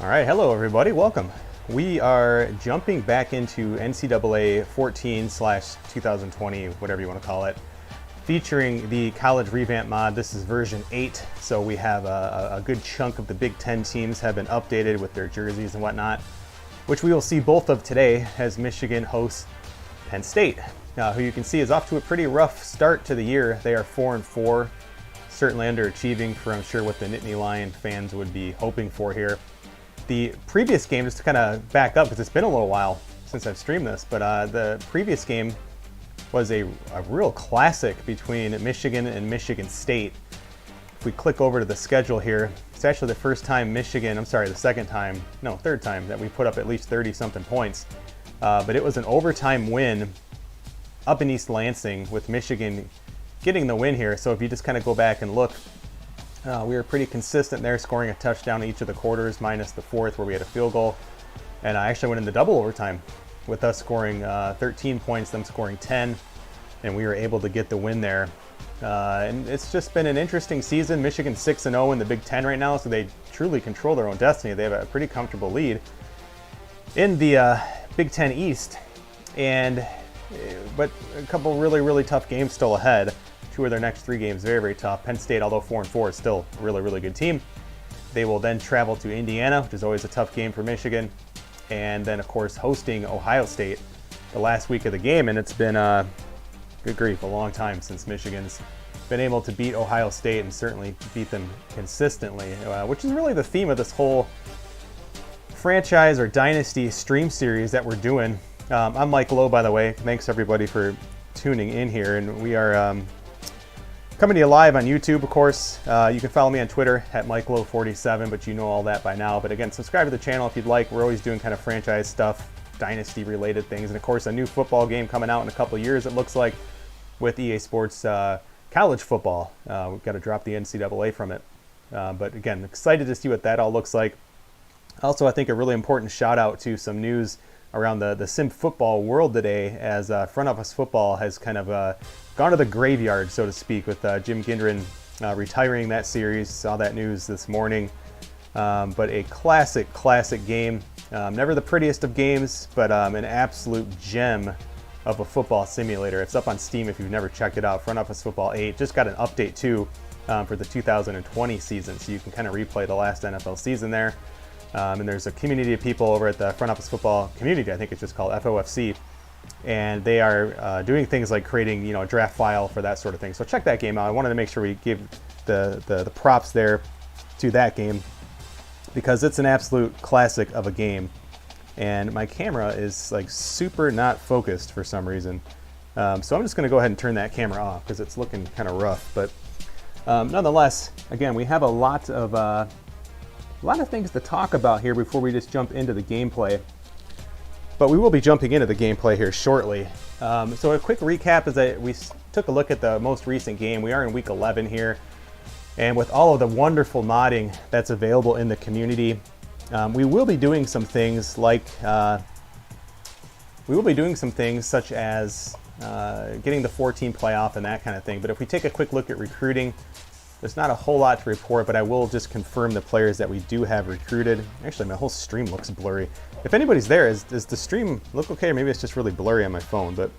All right, hello everybody, welcome. We are jumping back into NCAA 14/2020, whatever you want to call it, featuring the college revamp mod. This is version 8, so we have a good chunk of the Big Ten teams have been updated with their jerseys and whatnot, which we will see both of today as Michigan hosts Penn State, who you can see is off to a pretty rough start to the year. They are 4-4, certainly underachieving for, I'm sure, what the Nittany Lion fans would be hoping for here. The previous game, just to kind of back up because it's been a little while since I've streamed this, but the previous game was a real classic between Michigan and Michigan State. If we click over to the schedule here, it's actually the third time that we put up at least 30-something points. But it was an overtime win up in East Lansing with Michigan getting the win here. So if you just kind of go back and look, we were pretty consistent there, scoring a touchdown in each of the quarters, minus the fourth where we had a field goal. And I actually went into double overtime with us scoring 13 points, them scoring 10, and we were able to get the win there. And it's just been an interesting season. Michigan's 6-0 in the Big Ten right now, so they truly control their own destiny. They have a pretty comfortable lead in the Big Ten East, but a couple really tough games still ahead. Two of their next 3 games very tough. Penn State, although 4-4, is still a really good team. They will then travel to Indiana, which is always a tough game for Michigan, and then of course hosting Ohio State the last week of the game. And it's been good grief, a long time since Michigan's been able to beat Ohio State, and certainly beat them consistently, which is really the theme of this whole franchise or dynasty stream series that we're doing. I'm Mike Lowe, by the way. Thanks everybody for tuning in here, and we are coming to you live on YouTube, of course. You can follow me on Twitter at MikeLowe47, but you know all that by now. But again, subscribe to the channel if you'd like. We're always doing kind of franchise stuff, dynasty related things, and of course a new football game coming out in a couple of years, it looks like, with EA Sports college football. We've got to drop the NCAA from it. But again, excited to see what that all looks like. Also, I think a really important shout out to some news around the sim football world today, as front office football has kind of gone to the graveyard, so to speak, with Jim Gindren retiring that series. Saw that news this morning. But a classic game. Never the prettiest of games, but an absolute gem of a football simulator. It's up on Steam if you've never checked it out. Front Office Football 8 just got an update too for the 2020 season, so you can kind of replay the last NFL season there. And there's a community of people over at the Front Office Football community, I think it's just called FOFC, and they are doing things like creating, a draft file for that sort of thing. So check that game out. I wanted to make sure we give the props there to that game, because it's an absolute classic of a game. And my camera is like super not focused for some reason. So I'm just going to go ahead and turn that camera off because it's looking kind of rough. But nonetheless, again, we have a lot of things to talk about here before we just jump into the gameplay. But we will be jumping into the gameplay here shortly. So a quick recap is that we took a look at the most recent game. We are in week 11 here. And with all of the wonderful modding that's available in the community, we will be doing some things such as getting the 4-team playoff and that kind of thing. But if we take a quick look at recruiting, there's not a whole lot to report, but I will just confirm the players that we do have recruited. Actually, my whole stream looks blurry. If anybody's there, does the stream look okay? Or maybe it's just really blurry on my phone, but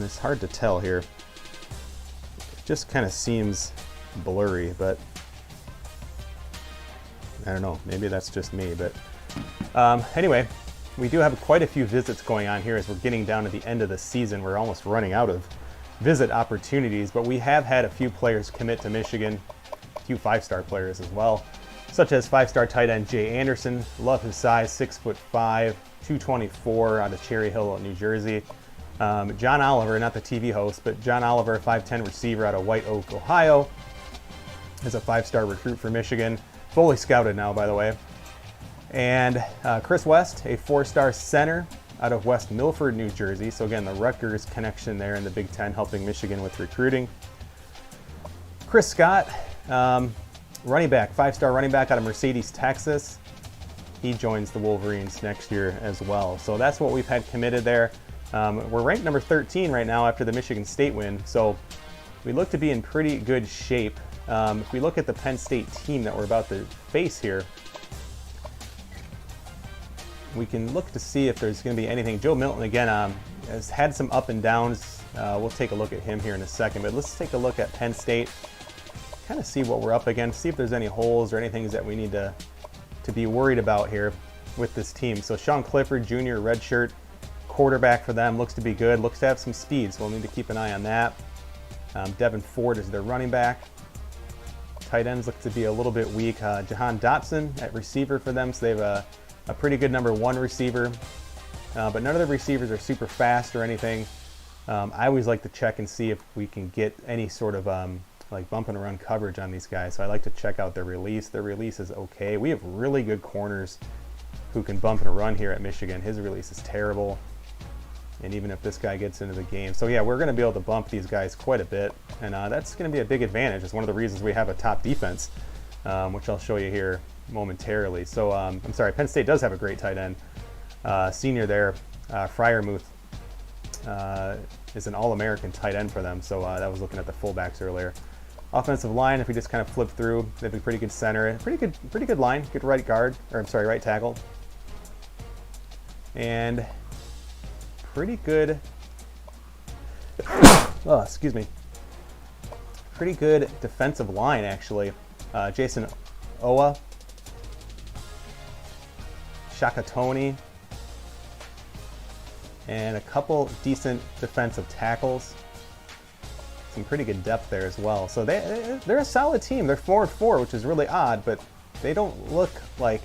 it's hard to tell here. It just kind of seems blurry, but I don't know. Maybe that's just me, but anyway, we do have quite a few visits going on here as we're getting down to the end of the season. We're almost running out of visit opportunities, but we have had a few players commit to Michigan, a few 5-star players as well, such as 5-star tight end Jay Anderson. Love his size, 6'5", 224, out of Cherry Hill, New Jersey. John Oliver, not the TV host, but John Oliver, 5'10" receiver out of White Oak, Ohio, is a 5-star recruit for Michigan, fully scouted now, by the way. And Chris West, a 4-star center out of West Milford, New Jersey. So again, the Rutgers connection there in the Big Ten, helping Michigan with recruiting. Chris Scott, running back, 5-star running back out of Mercedes, Texas. He joins the Wolverines next year as well. So that's what we've had committed there. We're ranked number 13 right now after the Michigan State win. So we look to be in pretty good shape. If we look at the Penn State team that we're about to face here, we can look to see if there's going to be anything. Joe Milton, again, has had some up and downs. We'll take a look at him here in a second, but let's take a look at Penn State, kind of see what we're up against, see if there's any holes or anything that we need to be worried about here with this team. So Sean Clifford, junior, redshirt, quarterback for them, looks to be good, looks to have some speed, so we'll need to keep an eye on that. Devin Ford is their running back. Tight ends look to be a little bit weak. Jahan Dotson at receiver for them, so they have a pretty good number 1 receiver, but none of the receivers are super fast or anything. I always like to check and see if we can get any sort of like bump and run coverage on these guys, so I like to check out their release. Their release is okay. We have really good corners who can bump and run here at Michigan. His release is terrible, and even if this guy gets into the game. So yeah, we're going to be able to bump these guys quite a bit, and that's going to be a big advantage. It's one of the reasons we have a top defense, which I'll show you here momentarily. So I'm sorry, Penn State does have a great tight end. Senior there, Fryermuth, is an All-American tight end for them, so that was looking at the fullbacks earlier. Offensive line, if we just kind of flip through, they have a pretty good center, pretty good line, good right guard, or I'm sorry, right tackle, and pretty good, oh, excuse me, pretty good defensive line actually. Jason Owa, Shakatoni, and a couple decent defensive tackles. Some pretty good depth there as well. So they're a solid team. They're 4-4, which is really odd, but they don't look like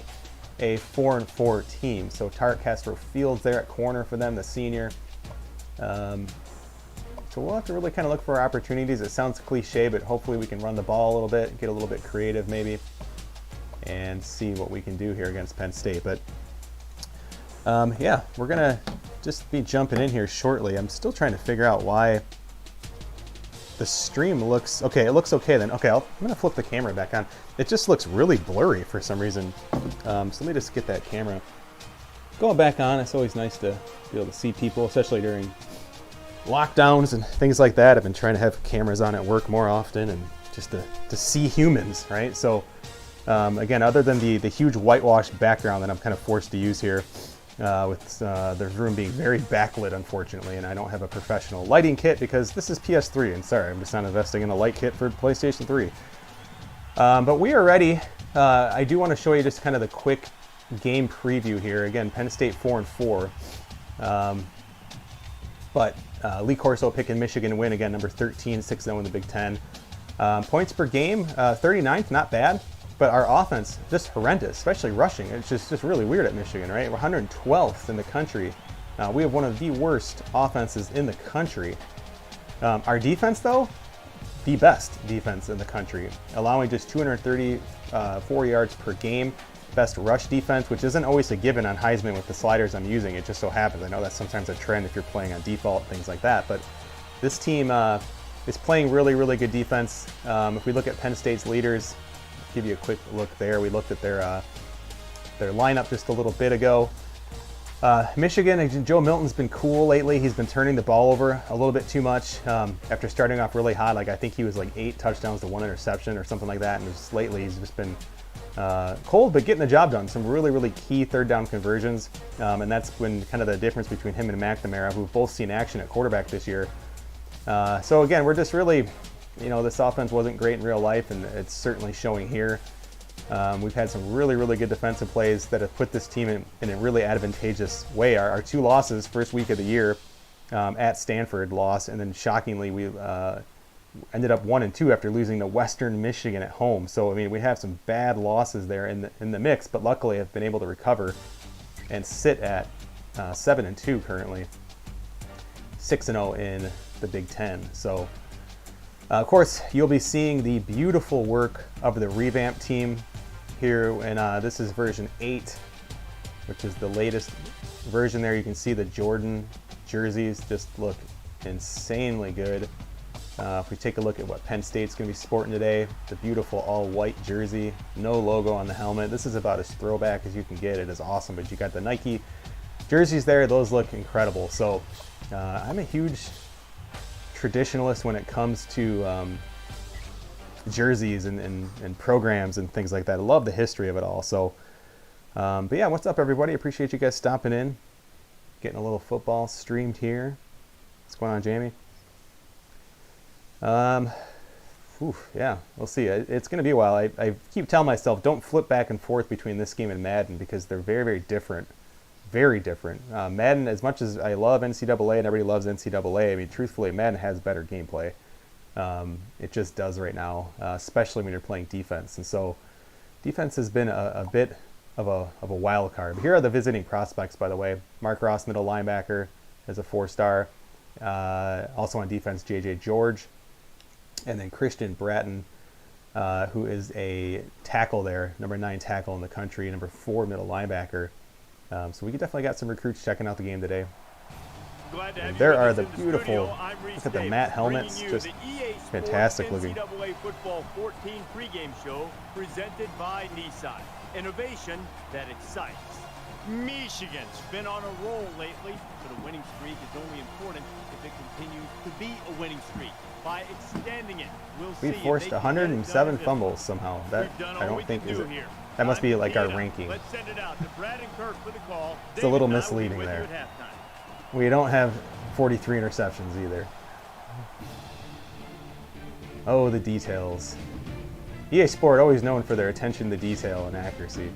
a 4-4 team. So Tarek Castro Fields there at corner for them, the senior. So we'll have to really kind of look for our opportunities. It sounds cliche, but hopefully we can run the ball a little bit, get a little bit creative maybe, and see what we can do here against Penn State. But yeah, we're gonna just be jumping in here shortly. I'm still trying to figure out why the stream looks okay. It looks okay then. Okay, I'm gonna flip the camera back on. It just looks really blurry for some reason. So let me just get that camera going back on. It's always nice to be able to see people, especially during lockdowns and things like that. I've been trying to have cameras on at work more often, and just to see humans, right? So again, other than the huge whitewashed background that I'm kind of forced to use here, with the room being very backlit, unfortunately, and I don't have a professional lighting kit because this is PS3, and sorry, I'm just not investing in a light kit for PlayStation 3. But we are ready. I do want to show you just kind of the quick game preview here. Again, Penn State 4-4. But Lee Corso picking Michigan win again, number 13, 6-0 in the Big Ten. Points per game, 39th, not bad. But our offense, just horrendous, especially rushing. It's just really weird at Michigan, right? We're 112th in the country. We have one of the worst offenses in the country. Our defense, though, the best defense in the country, allowing just 234 yards per game. Best rush defense, which isn't always a given on Heisman with the sliders I'm using. It just so happens. I know that's sometimes a trend if you're playing on default, things like that. But this team is playing really, really good defense. If we look at Penn State's leaders, give you a quick look there. We looked at their lineup just a little bit ago. Michigan, Joe Milton's been cool lately. He's been turning the ball over a little bit too much after starting off really hot. Like I think he was like 8 touchdowns to 1 interception or something like that. And just lately he's just been cold, but getting the job done. Some really, really key third down conversions. And that's been kind of the difference between him and McNamara, who've both seen action at quarterback this year. So again, we're just really, this offense wasn't great in real life, and it's certainly showing here. We've had some really, really good defensive plays that have put this team in a really advantageous way. Our 2 losses, first week of the year, at Stanford loss, and then shockingly we ended up 1-2 after losing to Western Michigan at home. So I mean, we have some bad losses there in the mix, but luckily I've been able to recover and sit at 7-2 currently, 6-0 in the Big Ten. So. Of course, you'll be seeing the beautiful work of the Revamped team here, and this is version 8, which is the latest version there. You can see the Jordan jerseys just look insanely good. If we take a look at what Penn State's going to be sporting today, the beautiful all-white jersey, no logo on the helmet. This is about as throwback as you can get. It is awesome, but you got the Nike jerseys there. Those look incredible. So I'm a huge traditionalist when it comes to jerseys and programs and things like that. I love the history of it all. So But yeah, what's up, everybody? Appreciate you guys stopping in, getting a little football streamed here. What's going on, Jamie? Yeah, we'll see. It's going to be a while. I keep telling myself, don't flip back and forth between this game and Madden because they're very, very different. Very different. Madden, as much as I love NCAA and everybody loves NCAA, I mean, truthfully, Madden has better gameplay. It just does right now, especially when you're playing defense. And so defense has been a bit of a wild card. But here are the visiting prospects, by the way. Mark Ross, middle linebacker, as a 4-star. Also on defense, J.J. George. And then Christian Bratton, who is a tackle there, number 9 tackle in the country, number 4 middle linebacker. So we definitely got some recruits checking out the game today. And there are the beautiful, look at the matte helmets, just fantastic looking. NCAA Football 14 pregame show presented by Nissan. Innovation that excites. Michigan's been on a roll lately, but a winning streak is only important if it continues to be a winning streak. By extending it, we'll see. We forced 107 fumbles somehow. That I don't think is it. That must be like our ranking. Let's send it out to Brad and Kirk for the call. It's a little misleading there. We don't have 43 interceptions either. Oh, the details. EA Sport always known for their attention to detail and accuracy.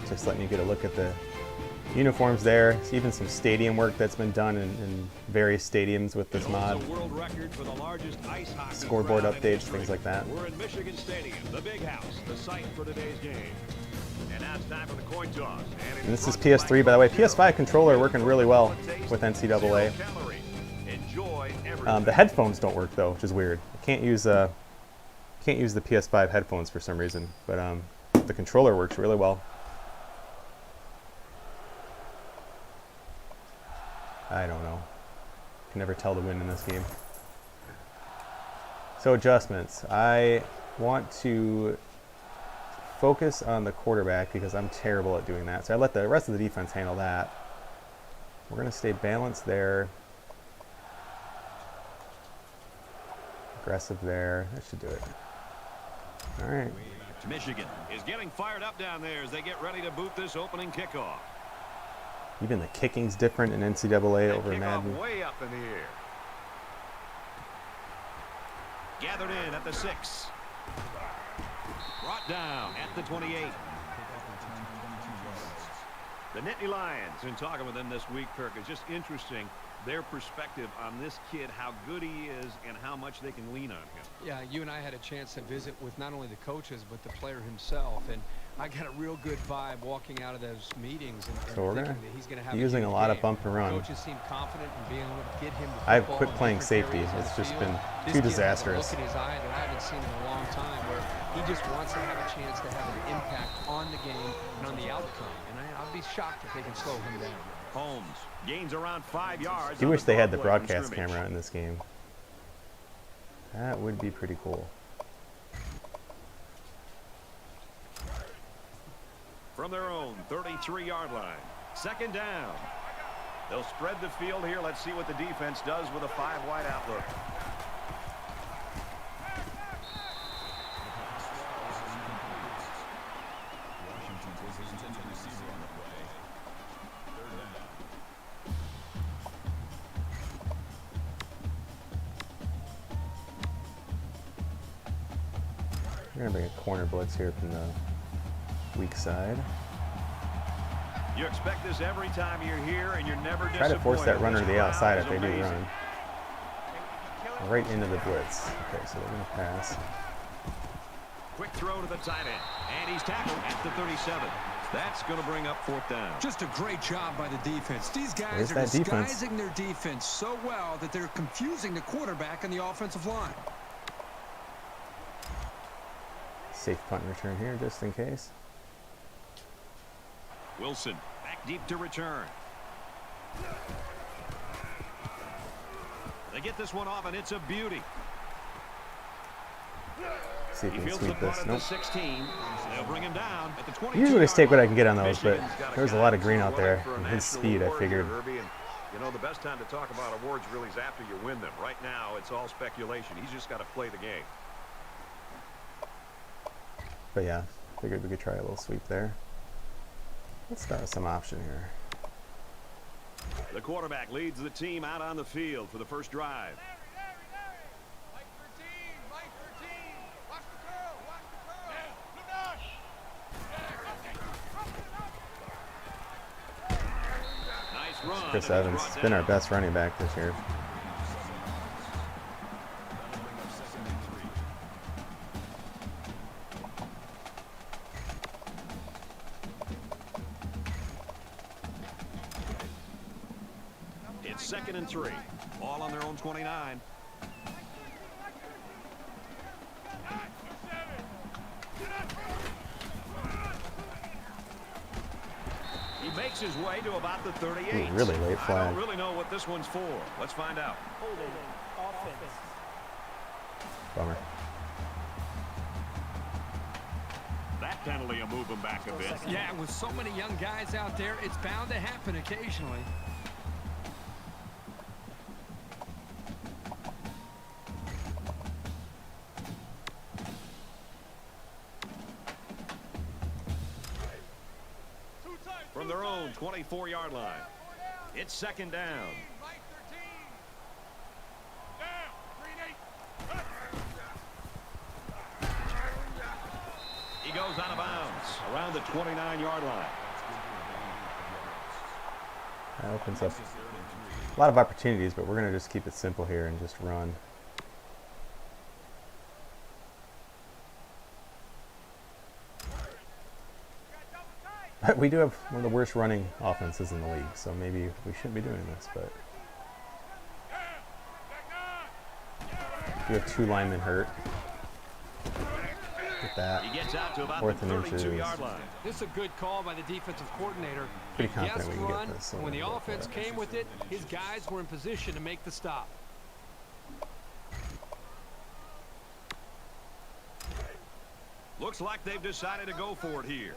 Just letting you get a look at the uniforms there. Even some stadium work that's been done in various stadiums with this mod. Scoreboard updates, things like that. We're in Michigan Stadium, the big house, the site for today's game. And now it's time for the coin toss. And this is PS3, by the way. PS5 controller working really well with NCAA. The headphones don't work though, which is weird. I can't use the PS5 headphones for some reason, but the controller works really well. I don't know. Can never tell the win in this game. So adjustments. I want to focus on the quarterback because I'm terrible at doing that. So I let the rest of the defense handle that. We're going to stay balanced there. Aggressive there. That should do it. All right. Michigan is getting fired up down there as they get ready to boot this opening kickoff. Even the kicking's different in NCAA over Madden. Way up in the air. Gathered in at the 6. Brought down at the 28. The Nittany Lions, in talking with them this week, Kirk, is just interesting. Their perspective on this kid, how good he is, and how much they can lean on him. Yeah, you and I had a chance to visit with not only the coaches, but the player himself. And I got a real good vibe walking out of those meetings. And so we're that he's going to have using a lot of bump and run. Coaches seem confident in being able to get him the I've quit playing safety. It's just been too disastrous. Look in his eye that I haven't seen in a long time, where he just wants to have a chance to have an impact on the game and on the outcome. And I'll be shocked if they can slow him down. Holmes gains around 5 yards. I wish they had the broadcast camera in this game. That would be pretty cool. From their own 33-yard line. Second down. They'll spread the field here. Let's see what the defense does with a 5-wide outlook. We're going to bring a corner blitz here from the weak side. You expect this every time you're here, and you're never try to force that runner to the outside if they do run. Right into the blitz. Okay, so they're going to pass. Quick throw to the tight end, and he's tackled at the 37. That's going to bring up 4th down. Just a great job by the defense. These guys are disguising their defense so well that they're confusing the quarterback and the offensive line. Safe punt return here, just in case. Wilson back deep to return. They get this one off, and it's a beauty. See if we can sweep this. Nope. 16. They'll bring him down at the 22. Usually I take what I can get on those, but there's a lot of green out there. And his speed, I figured. You know, the best time to talk about awards really is after you win them. Right now, it's all speculation. He's just got to play the game. But yeah, figured we could try a little sweep there. Let's start with some option here. The quarterback leads the team out on the field for the first drive. Chris Evans has been our best running back this year. It's 2nd and 3. All on their own 29. He makes his way to about the 38. Ooh, really late flag. I don't really know what this one's for. Let's find out. Holding offense. Bummer. That penalty will move him back a bit. Yeah, with so many young guys out there, it's bound to happen occasionally. From their own 24-yard line. It's 2nd down. He goes out of bounds around the 29-yard line. That opens up a lot of opportunities, but we're going to just keep it simple here and just run. We do have one of the worst running offenses in the league, so maybe we shouldn't be doing this, but we have 2 linemen hurt. Get that. He gets out to about 4th the and inches. 32-yard line. This is a good call by the defensive coordinator. Pretty confident Yes, we can run. get this. So When the we'll go offense for it. came with it, his guys were in position to make the stop. Looks like they've decided to go for it here.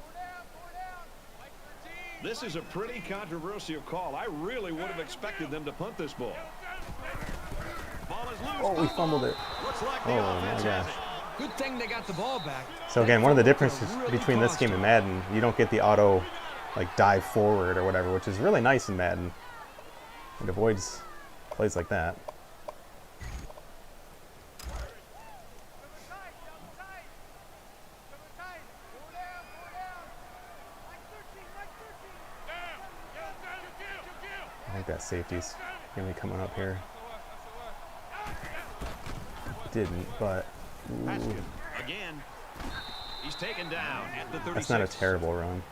This is a pretty controversial call. I really would have expected them to punt this ball. Ball is loose. Oh, we fumbled it. Looks like the Oh offense my has gosh. it. Good thing they got the ball back. So again, one of the differences between this game and Madden, you don't get the auto like dive forward or whatever, which is really nice in Madden. It avoids plays like that. I think that safety's gonna be coming up here. Didn't, but ooh, Again, he's taken down at the 36. that's not a terrible run.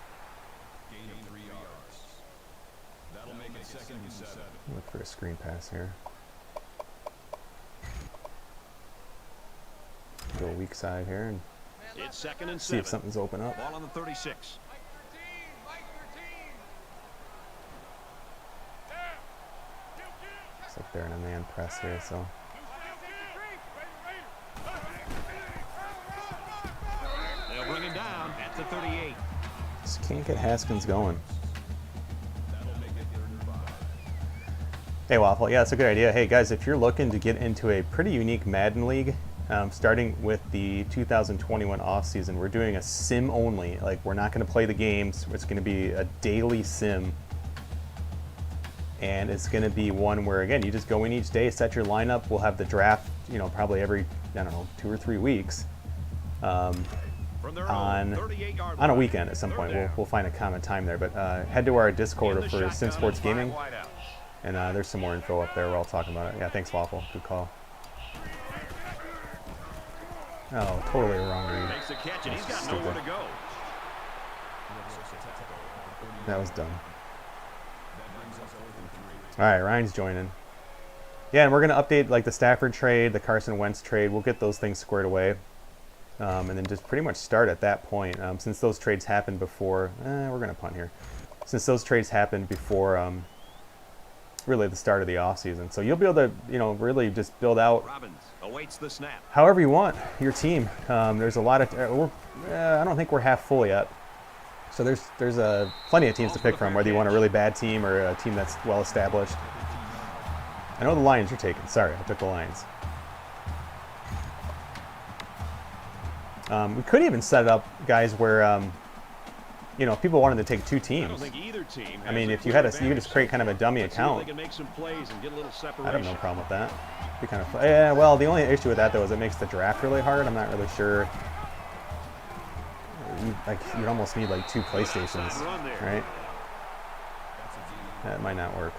Look for a screen pass here. Go weak side here and It's 2nd and 7. see if something's open up. Ball on the 36. Looks like they're in a man press here, so They'll bring him down at the 38. just can't get Haskins going. Hey Waffle, yeah, that's a good idea. Hey guys, if you're looking to get into a pretty unique Madden league, starting with the 2021 offseason, we're doing a sim only. Like, we're not going to play the games. It's going to be a daily sim. And it's going to be one where, again, you just go in each day, set your lineup. We'll have the draft, you know, probably every, I don't know, 2 or 3 weeks. From their own On 38-yard a line. weekend at some point. We'll find a common time there. But head to our Discord for Sim Sports Gaming. And there's some more info up there. We're all talking about it. Yeah, thanks, Waffle. Good call. Oh, totally wrong read. Makes the catch, and he's got nowhere to go. That was dumb. All right, Ryan's joining. Yeah, and we're going to update like the Stafford trade, the Carson Wentz trade. We'll get those things squared away. And then just pretty much start at that point. Since those trades happened before, we're going to punt here. Since those trades happened before really the start of the offseason. So you'll be able to, you know, really just build out Robbins awaits the snap. however you want your team. There's a lot of, I don't think we're half full yet. So there's plenty of teams to pick from, whether you want a really bad team or a team that's well established. I know the Lions you're taking. Sorry, I took the Lions. We could even set it up, guys, where you know, if people wanted to take two teams. I mean, if you had you could just create kind of a dummy account. I have no problem with that. It'd be kind of fun. Yeah, well, the only issue with that though is it makes the draft really hard. I'm not really sure. You'd almost need like 2 PlayStations, right? That might not work.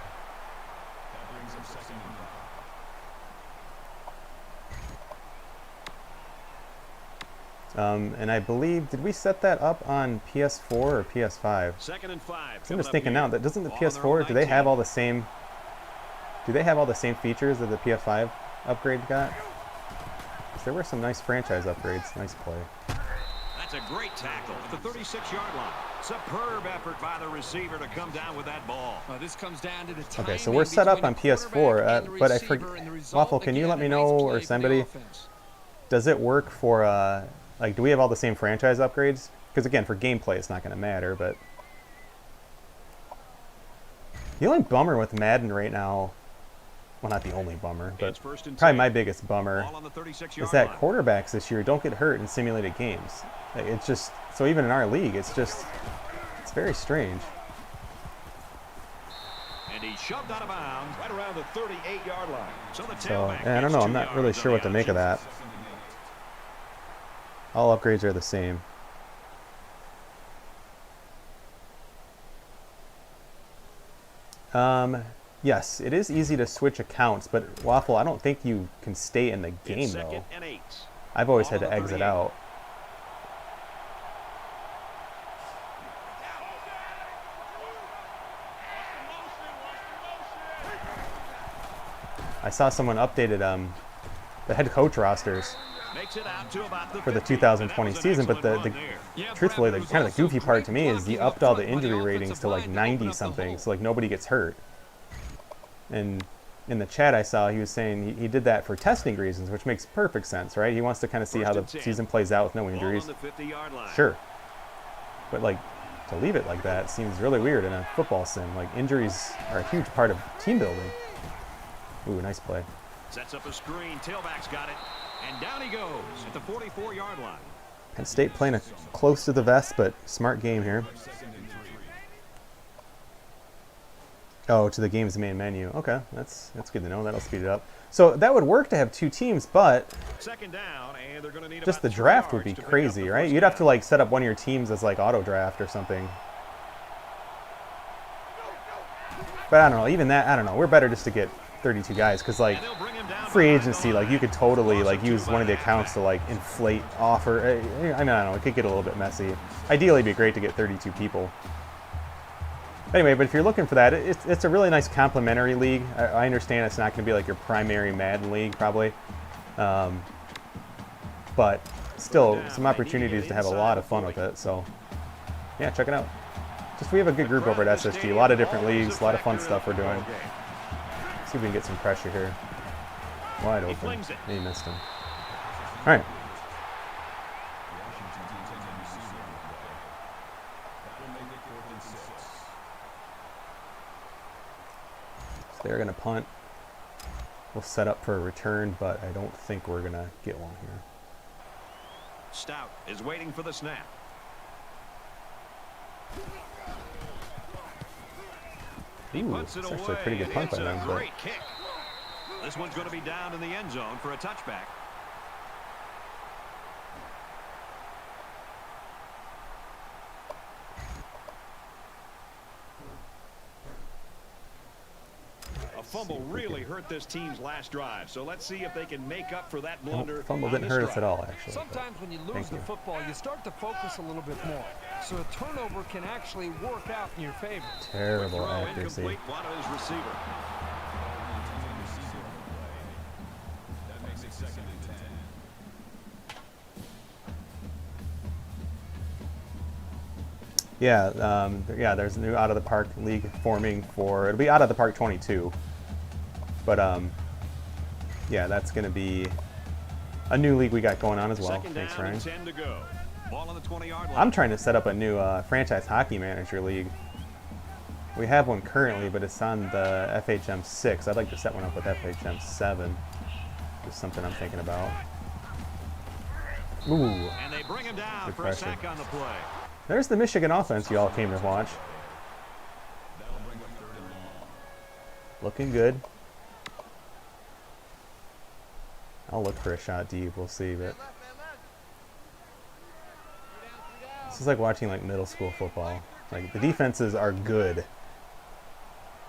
And I believe, did we set that up on PS4 or PS5? 2nd and 5. I'm just thinking now that doesn't the PS4, do they have all the same? Do they have all the same features that the PS5 upgrade got? 'Cause there were some nice franchise upgrades. Nice play. That's a great tackle at the 36-yard line. Superb effort by the receiver to come down with that ball. This comes down to the time. Okay, so we're set up on PS4, but I forget. Waffle, can you let me know, or somebody? Does it work for like, do we have all the same franchise upgrades? Because again, for gameplay, it's not going to matter. But the only bummer with Madden right now, well, not the only bummer, but probably my biggest bummer, is that quarterbacks this year don't get hurt in simulated games. Like, it's just, so even in our league, it's very strange. And he shoved out of bounds right around the 38-yard line. So I don't know. I'm not really sure what to make of that. All upgrades are the same. Yes, it is easy to switch accounts, but Waffle, I don't think you can stay in the game though. I've always had to exit out. I saw someone updated the head coach rosters for the 2020 season, but truthfully, the kind of the goofy part to me is he upped all the injury ratings to like 90 something, so like nobody gets hurt. And in the chat I saw, he was saying he did that for testing reasons, which makes perfect sense, right? He wants to kind of see how the season plays out with no injuries. Sure, but like to leave it like that seems really weird in a football sim. Like, injuries are a huge part of team building. Ooh, nice play. Sets up a screen. Tailback's got it. And down he goes at the 44-yard line. Penn State playing a close to the vest, but smart game here. Oh, to the game's main menu. Okay, that's good to know. That'll speed it up. So that would work to have 2 teams, but second down, and they're going to need just the draft would be crazy, right? You'd have to like set up one of your teams as like auto draft or something. But I don't know. Even that, I don't know. We're better just to get 32 guys, because like free agency, like you could totally like use one of the accounts to like inflate offer. I mean, I don't know, it could get a little bit messy. Ideally, it'd be great to get 32 people. Anyway, but if you're looking for that, it's a really nice complementary league. I understand it's not going to be like your primary Madden league, probably, but still some opportunities to have a lot of fun with it. So yeah, check it out. We have a good group over at SSG. A lot of different leagues, a lot of fun stuff we're doing. See if we can get some pressure here. Wide open. He missed him. All right. So they're going to punt. We'll set up for a return, but I don't think we're going to get one here. Stout is waiting for the snap. Ooh, it's actually a pretty good punt by them. Great kick. This one's going to be down in the end zone for a touchback. A fumble really hurt this team's last drive, so let's see if they can make up for that blunder. Fumble didn't hurt us at all, actually. Sometimes when you lose the football, you start to focus a little bit more, so a turnover can actually work out in your favor. Terrible accuracy. One of his receiver. That makes it 2nd and 10. Yeah, there's a new Out of the Park league forming for, it'll be Out of the Park 22. But yeah, that's going to be a new league we got going on as well. Thanks, Ryan. Ball on the 20-yard line. I'm trying to set up a new franchise hockey manager league. We have one currently, but it's on the FHM 6. I'd like to set one up with FHM 7. Just something I'm thinking about. Ooh. And they bring him down for a sack on the play. There's the Michigan offense you all came to watch. Looking good. I'll look for a shot deep. We'll see, but this is like watching like middle school football. Like the defenses are good,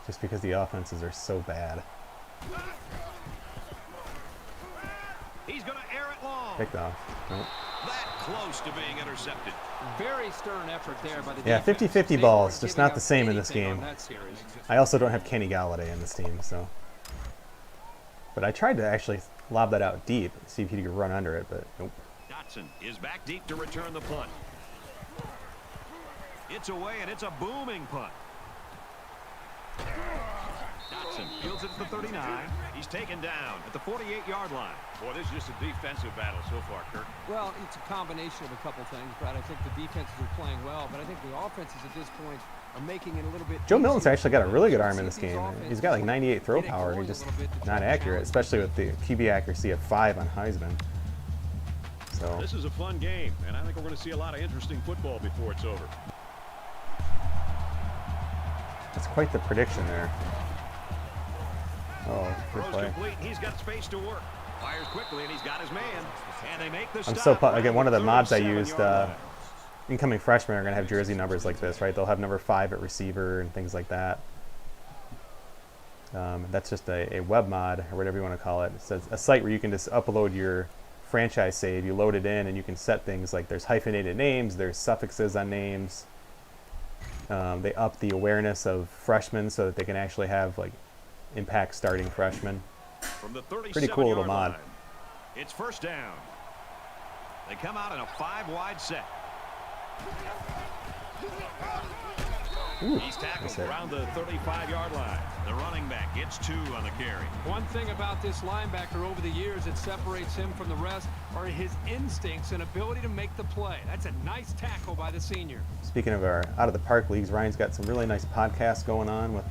just because the offenses are so bad. He's going to air it long. Picked off. Nope. That close to being intercepted. Very stern effort there by the Yeah, defense. 50-50 balls, just not the same in this Anything game. on that series. I also don't have Kenny Galladay in this team, so. But I tried to actually lob that out deep, see if he could run under it, but nope. Dotson is back deep to return the punt. It's away, and it's a booming punt. Dotson fields it at the 39. He's taken down at the 48-yard line. Boy, this is just a defensive battle so far, Kirk. Well, it's a combination of a couple things, Brad. I think the defenses are playing well, but I think the offenses at this point are making it a little bit. Joe Milton's actually got a really good arm in this game. He's got like 98 throw power. He's just not accurate, especially with the QB accuracy of 5 on Heisman. So This is a fun game, and I think we're going to see a lot of interesting football before it's over. that's quite the prediction there. Oh, good Throws play. complete. He's got space to work. Fires quickly, and he's got his man. And they make the I'm stop. so again, one of the mods I used, 37-yard line. incoming freshmen are going to have jersey numbers like this, right? They'll have number 5 at receiver and things like that. That's just a web mod, or whatever you want to call it. It's a site where you can just upload your franchise save. You load it in, and you can set things like there's hyphenated names, there's suffixes on names. They up the awareness of freshmen so that they can actually have like impact starting freshmen. From the Pretty cool little mod. line. It's first down. They come out in a 5-wide set. Ooh, He's tackled that's it. around the 35-yard line. The running back gets 2 on the carry. One thing about this linebacker over the years that separates him from the rest are his instincts and ability to make the play. That's a nice tackle by the senior. Speaking of our Out of the Park leagues, Ryan's got some really nice podcasts going on with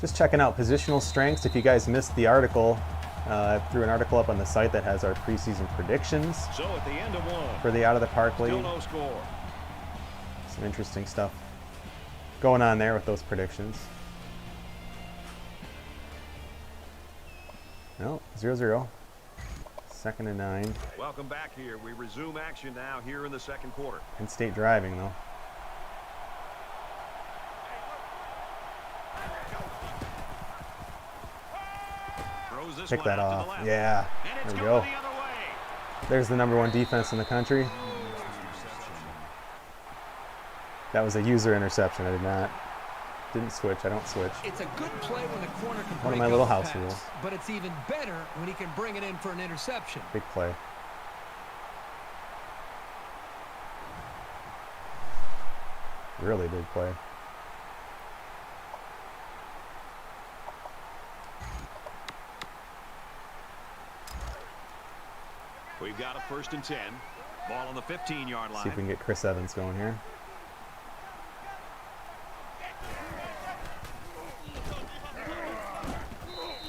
just checking out positional strengths. If you guys missed the article, I threw an article up on the site that has our preseason predictions So at the end of one, for the Out of the Park still league. no score. Some interesting stuff going on there with those predictions. No, 0-0. 2nd and 9. Welcome back here. We resume action now here in the second quarter. Penn State driving though. Throws this Pick one that out to off. the left. Yeah. And it's There we going go. the other way. There's the #1 defense in the country. That was a user interception. Didn't switch. I don't switch. It's a good play when the corner can One of break my up little the house pass, rules. but it's even better when he can bring it in for an interception. Big play. Really big play. We've got a 1st and 10. Ball on the 15-yard line. See if we can get Chris Evans going here.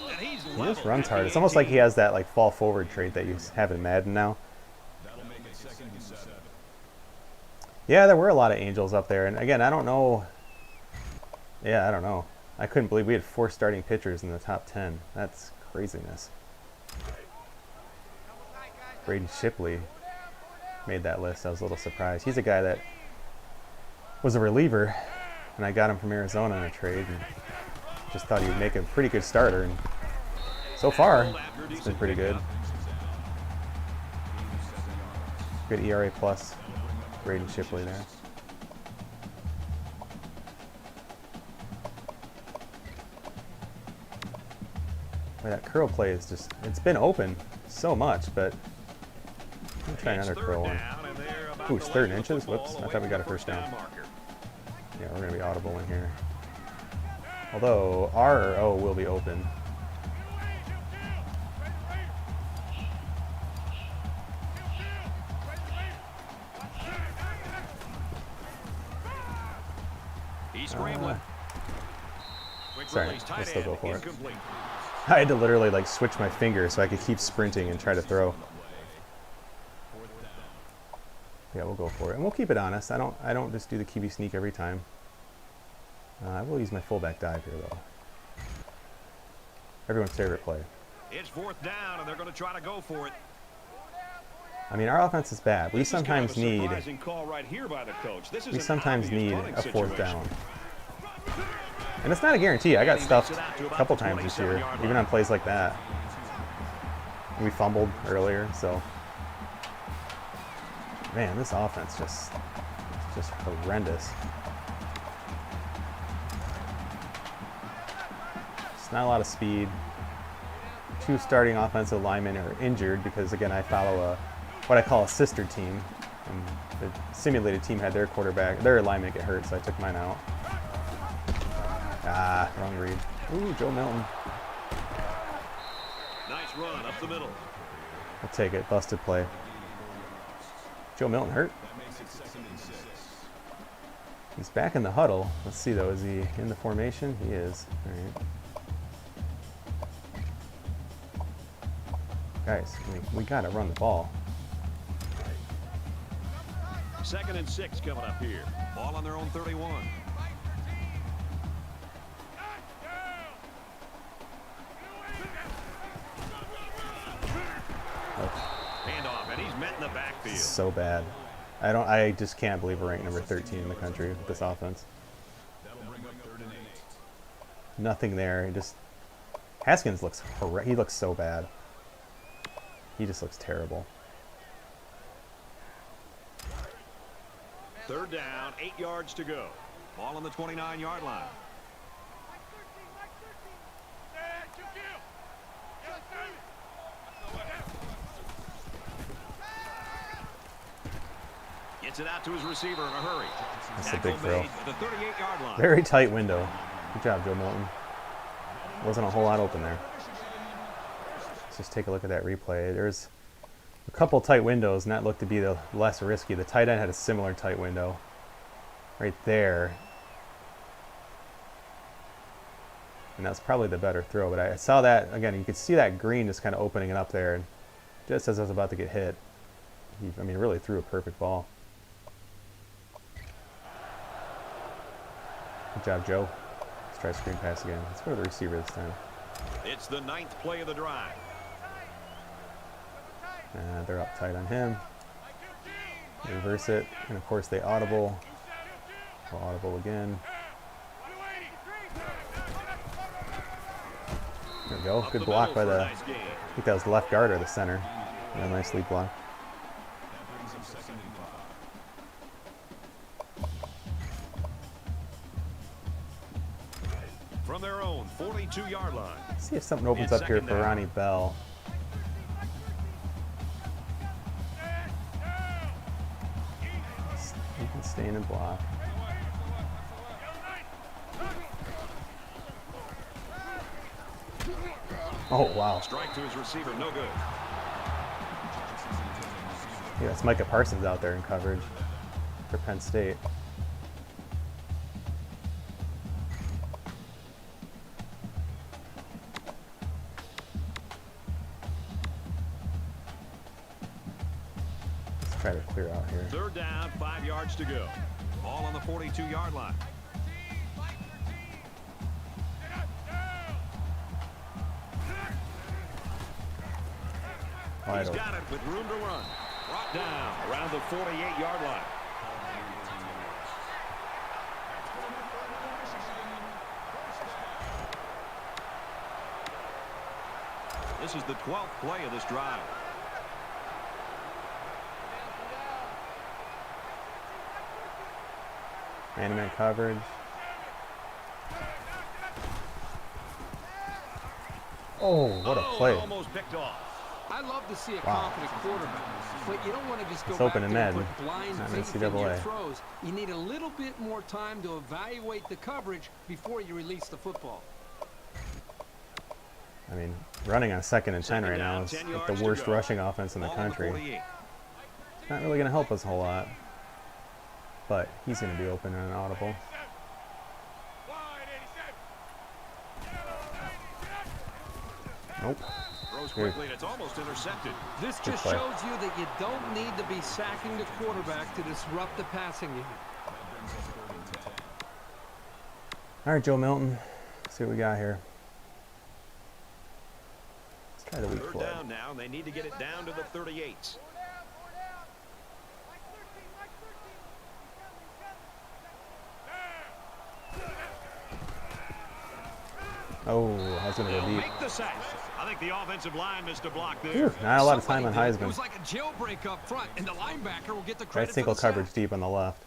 And he's He just leveled runs at hard. the It's almost like 18. he has that like fall forward trait that you have in Madden now. Yeah, there were a lot of Angels up there, and again, I don't know. Yeah, I don't know. I couldn't believe we had 4 starting pitchers in the top 10. That's craziness. Braden Shipley made that list. I was a little surprised. He's a guy that was a reliever, and I got him from Arizona in a trade, and just thought he would make a pretty good starter. And so far, it's been pretty good. Good ERA plus. Braden Shipley there. Boy, that curl play is just, it's been open so much, but I'm trying another curl one. Ooh, it's 3rd and inches? Whoops, I thought we got a first down. Yeah, we're going to be audible in here. Although R or O will be open. He's scrambling. Sorry, I'll still go for it. I had to literally like switch my finger so I could keep sprinting and try to throw. Yeah, we'll go for it, and we'll keep it honest. I don't just do the QB sneak every time. I will use my fullback dive here though. Everyone's favorite play. It's 4th down, and they're going to try to go for it. I mean, our offense is bad. We sometimes need. We sometimes need a 4th down. And it's not a guarantee. I got stuffed a couple times this year, even on plays like that. We fumbled earlier, so. Man, this offense just horrendous. It's not a lot of speed. 2 starting offensive linemen are injured because, again, I follow what I call a sister team. And the simulated team had their lineman get hurt, so I took mine out. Ah, wrong read. Ooh, Joe Milton. Nice run up the middle. I'll take it. Busted play. Joe Milton hurt. He's back in the huddle. Let's see though. Is he in the formation? He is. All right. Guys, we gotta run the ball. 2nd and 6 coming up here. Ball on their own 31. Handoff, and he's met in the backfield. So bad. I just can't believe we're ranked number 13 in the country with this offense. Nothing there. Haskins looks he looks so bad. He just looks terrible. 3rd down, 8 yards to go. Ball on the 29-yard line. Gets it out to his receiver in a hurry. That's a big throw. The 38-yard line. Very tight window. Good job, Joe Milton. Wasn't a whole lot open there. Let's just take a look at that replay. There's a couple tight windows, and that looked to be the less risky. The tight end had a similar tight window right there. And that's probably the better throw. But I saw that, again, you could see that green just kind of opening it up there. And just as I was about to get hit, he, really threw a perfect ball. Good job, Joe. Let's try screen pass again. Let's go to the receiver this time. It's the 9th play of the drive. They're up tight on him. Reverse it. And, of course, they audible. We'll audible again. There we go. Good block by the, I think that was the left guard or the center. A nice lead block. From their own 42-yard line. Let's see if something opens up here for Ronnie Bell. He can stay in and block. Oh, wow. Strike to his receiver, no good. Yeah, it's Micah Parsons out there in coverage for Penn State. Let's try to clear out here. 3rd down, 5 yards to go. Ball on the 42-yard line. He's got it with room to run. Brought down around the 48-yard line. This is the 12th play of this drive. Man-to-man coverage. Oh, what a play. Almost picked off. I love to see a confident quarterback, but you don't want to just go It's back open in there and Madden, put blind not faith in your NCAA. throws. You need a little bit more time to evaluate the coverage before you release the football. I mean, running on 2nd and 10 right now is like the worst rushing offense in the country. It's not really going to help us a whole lot, but he's going to be open and audible. Nope. Throws quickly and it's almost intercepted. This just shows you that you don't need to be sacking the quarterback to disrupt the passing game. All right, Joe Milton. Let's see what we got here. Let's try the weak Third foot. down now, and they need to get it down to the 38. Oh, I was going to go deep. Make the sack. I think the offensive line missed a block there. Whew, not a lot of time on It Heisman. was like a jailbreak up front, and the linebacker will get the Tried credit for single the sack. coverage deep on the left.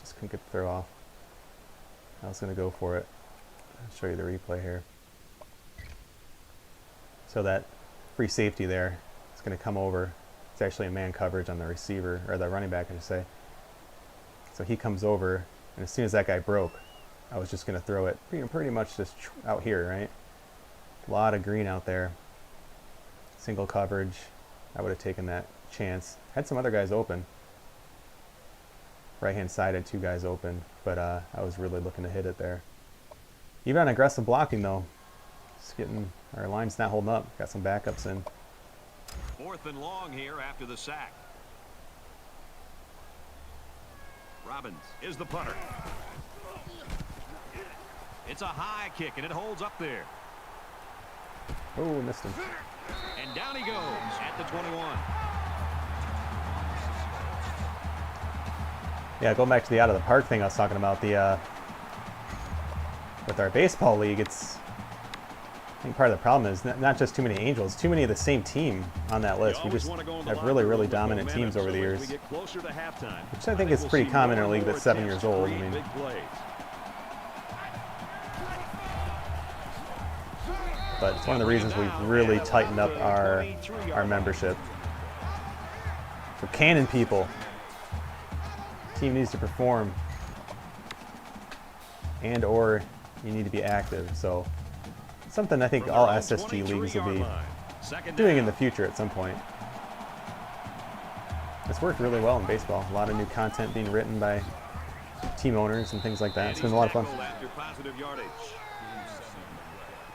Just couldn't get the throw off. I was going to go for it. I'll show you the replay here. So that free safety there is going to come over. It's actually a man coverage on the receiver, or the running back, I should say. So he comes over, and as soon as that guy broke, I was just going to throw it pretty much just out here, right? A lot of green out there. Single coverage. I would have taken that chance. Had some other guys open. Right-hand side had 2 guys open, but I was really looking to hit it there. Even on aggressive blocking, though, just getting our line's not holding up. Got some backups in. 4th and long here after the sack. Robbins is the punter. It's a high kick, and it holds up there. Oh, missed him. And down he goes at the 21. Yeah, going back to the out of the park thing I was talking about, the with our baseball league, it's, I think part of the problem is not just too many Angels, too many of the same team on that list. We just have really dominant teams over the years, which I think is pretty common in a league that's 7 years old. I mean, but it's one of the reasons we've really tightened up our membership. So Cannon people, team needs to perform, and or you need to be active. So something I think all SSG leagues will be doing in the future at some point. It's worked really well in baseball. A lot of new content being written by team owners and things like that. It's been a lot of fun.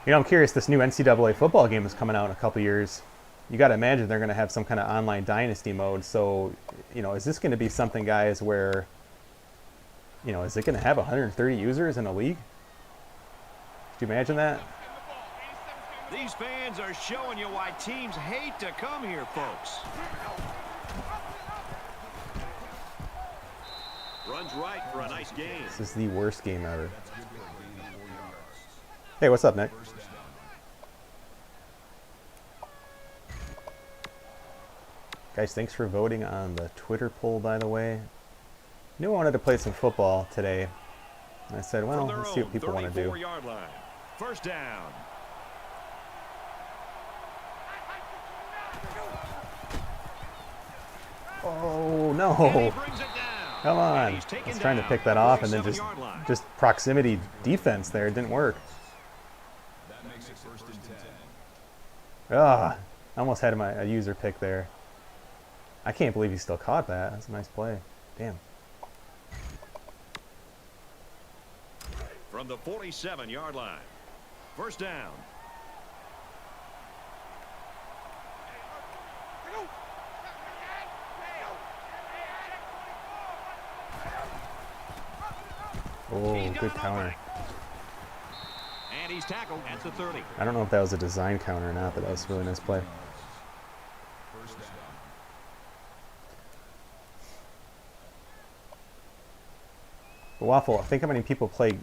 You know, I'm curious, this new NCAA football game is coming out in a couple years. You got to imagine they're going to have some kind of online dynasty mode. So, you know, is this going to be something, guys, where, you know, is it going to have 130 users in a league? Could you imagine that? These fans are showing you why teams hate to come here, folks. Runs right for a nice game. This is the worst game ever. Hey, what's up, Nick? Guys, thanks for voting on the Twitter poll, by the way. Knew I wanted to play some football today. And I said, well, let's see what people want to do. Line. First down. Oh, no. Come on. I was trying to pick that off, and then just proximity defense there. It didn't work. Ah, I almost had a user pick there. I can't believe he still caught that. That's a nice play. Damn. From the 47-yard line. First down. Oh, good counter. And he's tackled at the 30. I don't know if that was a design counter or not, but that was a really nice play. But Waffle, think how many people play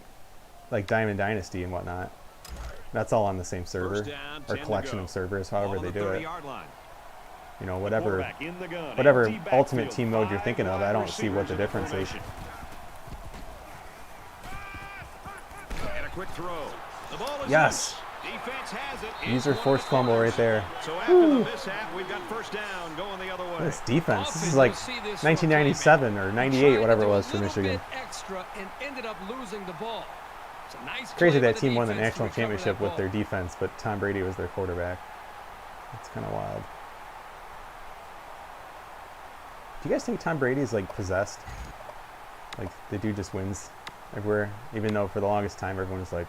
like Diamond Dynasty and whatnot. That's all on the same server, or collection of servers, however they do it. You know, whatever ultimate team mode you're thinking of, I don't see what the difference is. And a quick throw. The ball is yes. Defense has it. User forced fumble right there. So after the mishap, we've got first down going the other way. This defense, this is like 1997 or 98, whatever it was for Michigan. Extra and ended up losing the ball. It's crazy that team won the national championship with their defense, but Tom Brady was their quarterback. That's kind of wild. Do you guys think Tom Brady is like possessed? Like the dude just wins everywhere, even though for the longest time everyone was like,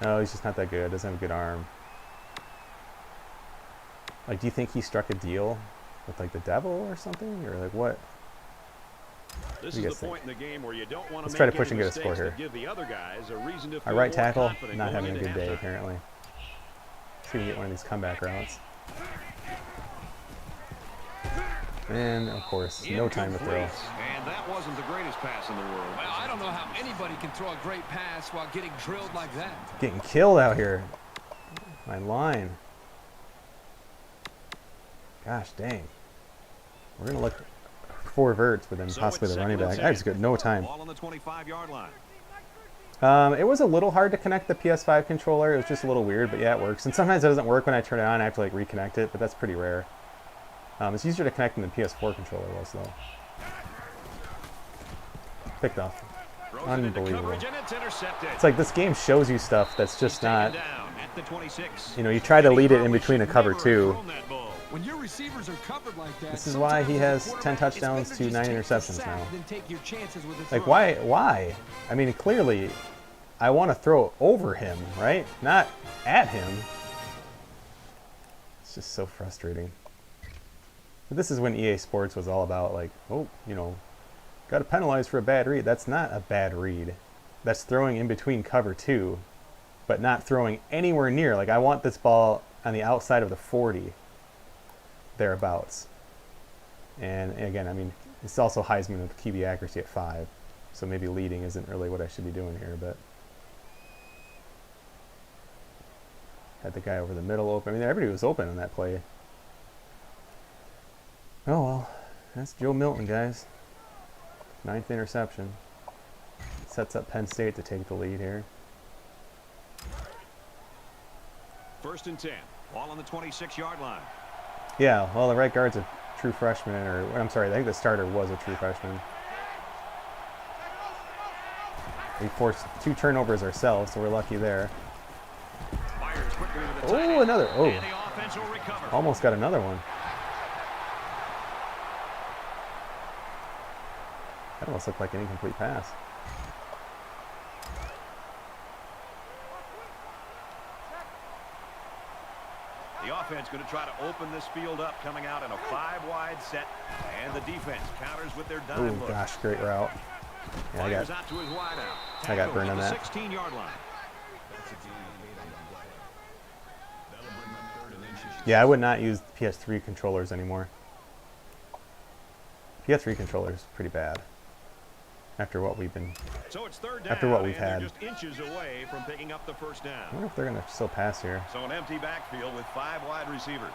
no, he's just not that good, doesn't have a good arm. Like, do you think he struck a deal with like the devil or something, or like what? This is the point in the game where you don't want to Let's try to push and get a score here. give the other guys a reason to Our right tackle not having a good day apparently. Let's see if we can get one of these comeback routes. And of course, no time to throw. And that wasn't the greatest pass in the world. Well, I don't know how anybody can throw a great pass while getting drilled like that. Getting killed out here. My line. Gosh dang. We're gonna look for verts, but then possibly the running back. I just got no time. Ball on the 25-yard line. It was a little hard to connect the PS5 controller. It was just a little weird, but yeah, it works. And sometimes it doesn't work when I turn it on. I have to like reconnect it, but that's pretty rare. It's easier to connect than the PS4 controller was, though. Picked off. Unbelievable. It's like this game shows you stuff that's just not. You know, you try to lead it in between a cover two. When your receivers are covered like that, this is why he has 10 touchdowns to 9 interceptions now. Like, why? I mean, clearly, I want to throw over him, right? Not at him. It's just so frustrating. But this is when EA Sports was all about, like, oh, you know, got to penalize for a bad read. That's not a bad read. That's throwing in between cover two, but not throwing anywhere near. Like, I want this ball on the outside of the 40. Thereabouts. And again, I mean, it's also Heisman with QB accuracy at 5, so maybe leading isn't really what I should be doing here, but had the guy over the middle open. I mean, everybody was open on that play. Oh well, that's Joe Milton, guys. 9th interception. Sets up Penn State to take the lead here. 1st and 10. Ball on the 26-yard line. Yeah, well, the right guard's a true freshman, or I'm sorry, I think the starter was a true freshman. We forced 2 turnovers ourselves, so we're lucky there. Oh, another. Oh, almost got another one. That almost looked like an incomplete pass. The offense going to try to open this field up, coming out in a 5-wide set, and the defense counters with their dime look. Gosh, great route. Yeah, I got burned on that. 16-yard line. Yeah, I would not use PS3 controllers anymore. PS3 controllers pretty bad. After what we've been, after what we've had. Just inches away from picking up the first down. I wonder if they're going to still pass here. So an empty backfield with 5 wide receivers.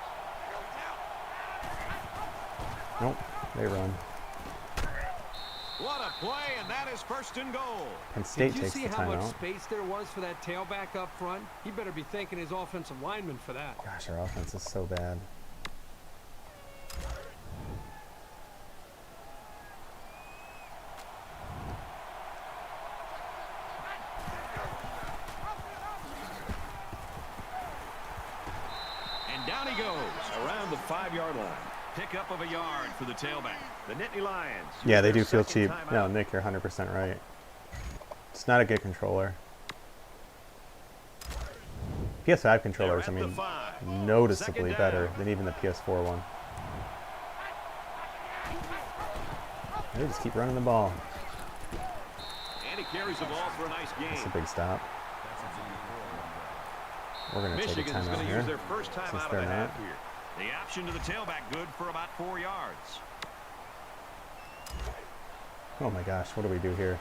Nope, they run. What a play, and that is 1st and goal. Penn State takes the timeout. Did you see how much space there was for that tailback up front? He better be thanking his offensive lineman for that. Gosh, our offense is so bad. Down he goes around the 5-yard line. Pick up of a yard for the tailback. The Nittany Lions. Yeah, they do feel cheap. No, Nick, you're 100% right. It's not a good controller. PS5 controllers, I mean, noticeably better than even the PS4 one. They just keep running the ball. And he carries the ball for a nice gain. That's a big stop. We're going to take a timeout here, their first time since out they're of the not. half here. The option to the tailback good for about 4 yards. Oh my gosh, what do we do here?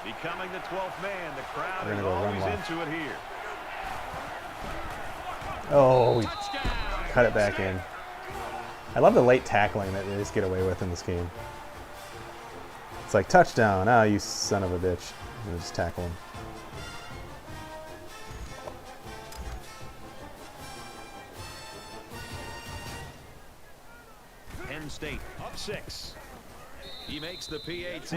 Becoming the 12th man, the crowd is go always into it here. Oh, we cut it back in. I love the late tackling that they just get away with in this game. It's like, touchdown. Ah, you son of a bitch. And just tackle him. State up 6. He makes the PAT. So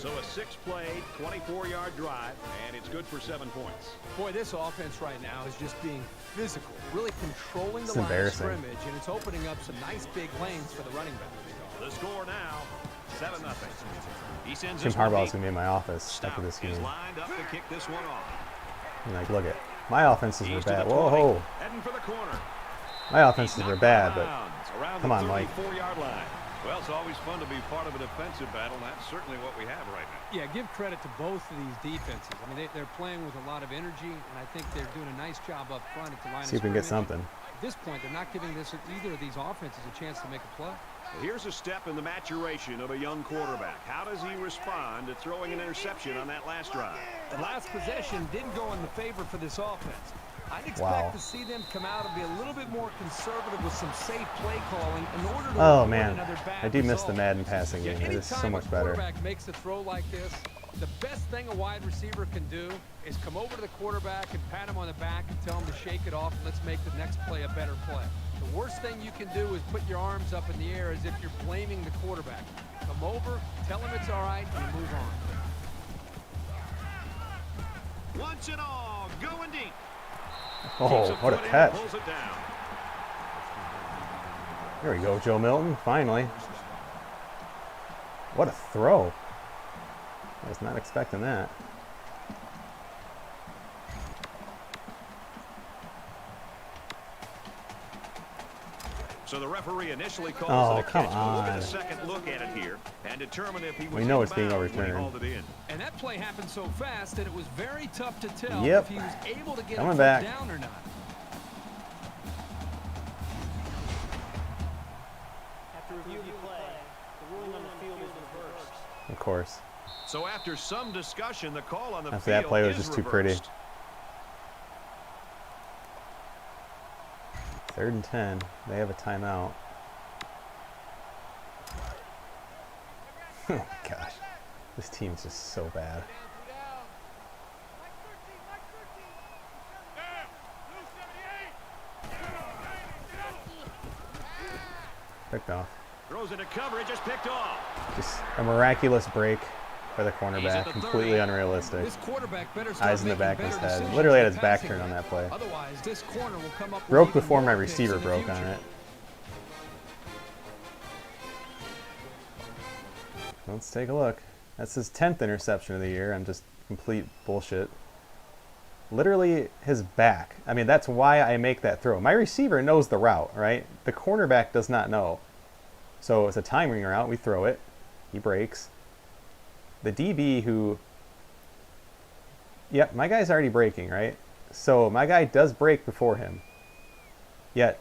a 6-play, 24-yard drive, and it's good for 7 points. Boy, this offense right now is just being physical, really controlling the line of scrimmage, and it's opening up some nice big lanes for the running back. The score now, 7-0. He sends Jim Harbaugh's gonna be in my office after this game. Lined up to kick this one off. And like, look at my offenses were bad. Whoa, heading for the corner. My offenses were bad, but come on, Mike. 34-yard line. Well, it's always fun to be part of a defensive battle, and that's certainly what we have right now. Yeah, give credit to both of these defenses. I mean, they're playing with a lot of energy, and I think they're doing a nice job up front at the line of scrimmage. See if we can get something. At this point, they're not giving either of these offenses a chance to make a play. Here's a step in the maturation of a young quarterback. How does he respond to throwing an interception on that last drive? The last possession didn't go in the favor for this offense. I'd expect to see them come out and be a little bit more conservative with some safe play calling in order to avoid another bad I do miss the result. Madden passing game. It is so much better. Anytime a quarterback makes a throw like this, the best thing a wide receiver can do is come over to the quarterback and pat him on the back and tell him to shake it off and let's make the next play a better play. The worst thing you can do is put your arms up in the air as if you're blaming the quarterback. Come over, tell him it's all right, and move on. Once and all, going deep. Oh, what a catch. There we go, Joe Milton, finally. What a throw. I was not expecting that. So the referee initially calls it a catch. We'll look at on. a second look at it here and determine if he was We know it's being inbounds when he overturned. hauled it in. And that play happened so fast that it was very tough to tell Yep. if he was able to get Coming it back. down or not. After review of the play, the ruling on the field is reversed. Of course. So after some discussion, the call on the After field that play was is just too pretty. reversed. 3rd and 10. They have a timeout. Oh gosh, this team's just so bad. Picked off. Throws into coverage, just picked off. Just a miraculous break by the He's cornerback. at the Completely 30. unrealistic. This quarterback better start Eyes in the making back of his better head. decisions Literally had in his back passing turned on game. that play. Otherwise, this corner will come up with Broke even before my more picks receiver in the broke on future. it. Let's take a look. That's his 10th interception of the year. I'm just complete bullshit. Literally his back. I mean, that's why I make that throw. My receiver knows the route, right? The cornerback does not know. So it's a timing route. We throw it. He breaks. The DB who... Yep, my guy's already breaking, right? So my guy does break before him. Yet,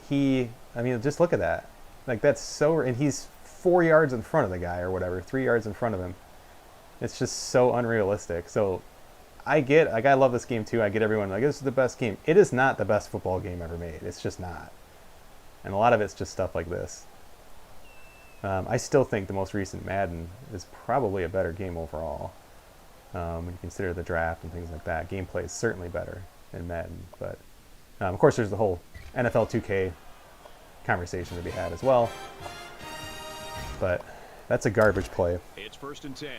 he... I mean, just look at that. Like, that's so... And he's 4 yards in front of the guy or whatever. 3 yards in front of him. It's just so unrealistic. So... I love this game too. I get everyone like, this is the best game. It is not the best football game ever made. It's just not. And a lot of it's just stuff like this. I still think the most recent Madden is probably a better game overall. When you consider the draft and things like that. Gameplay is certainly better in Madden. But, of course, there's the whole NFL 2K conversation to be had as well. But that's a garbage play. It's 1st and 10.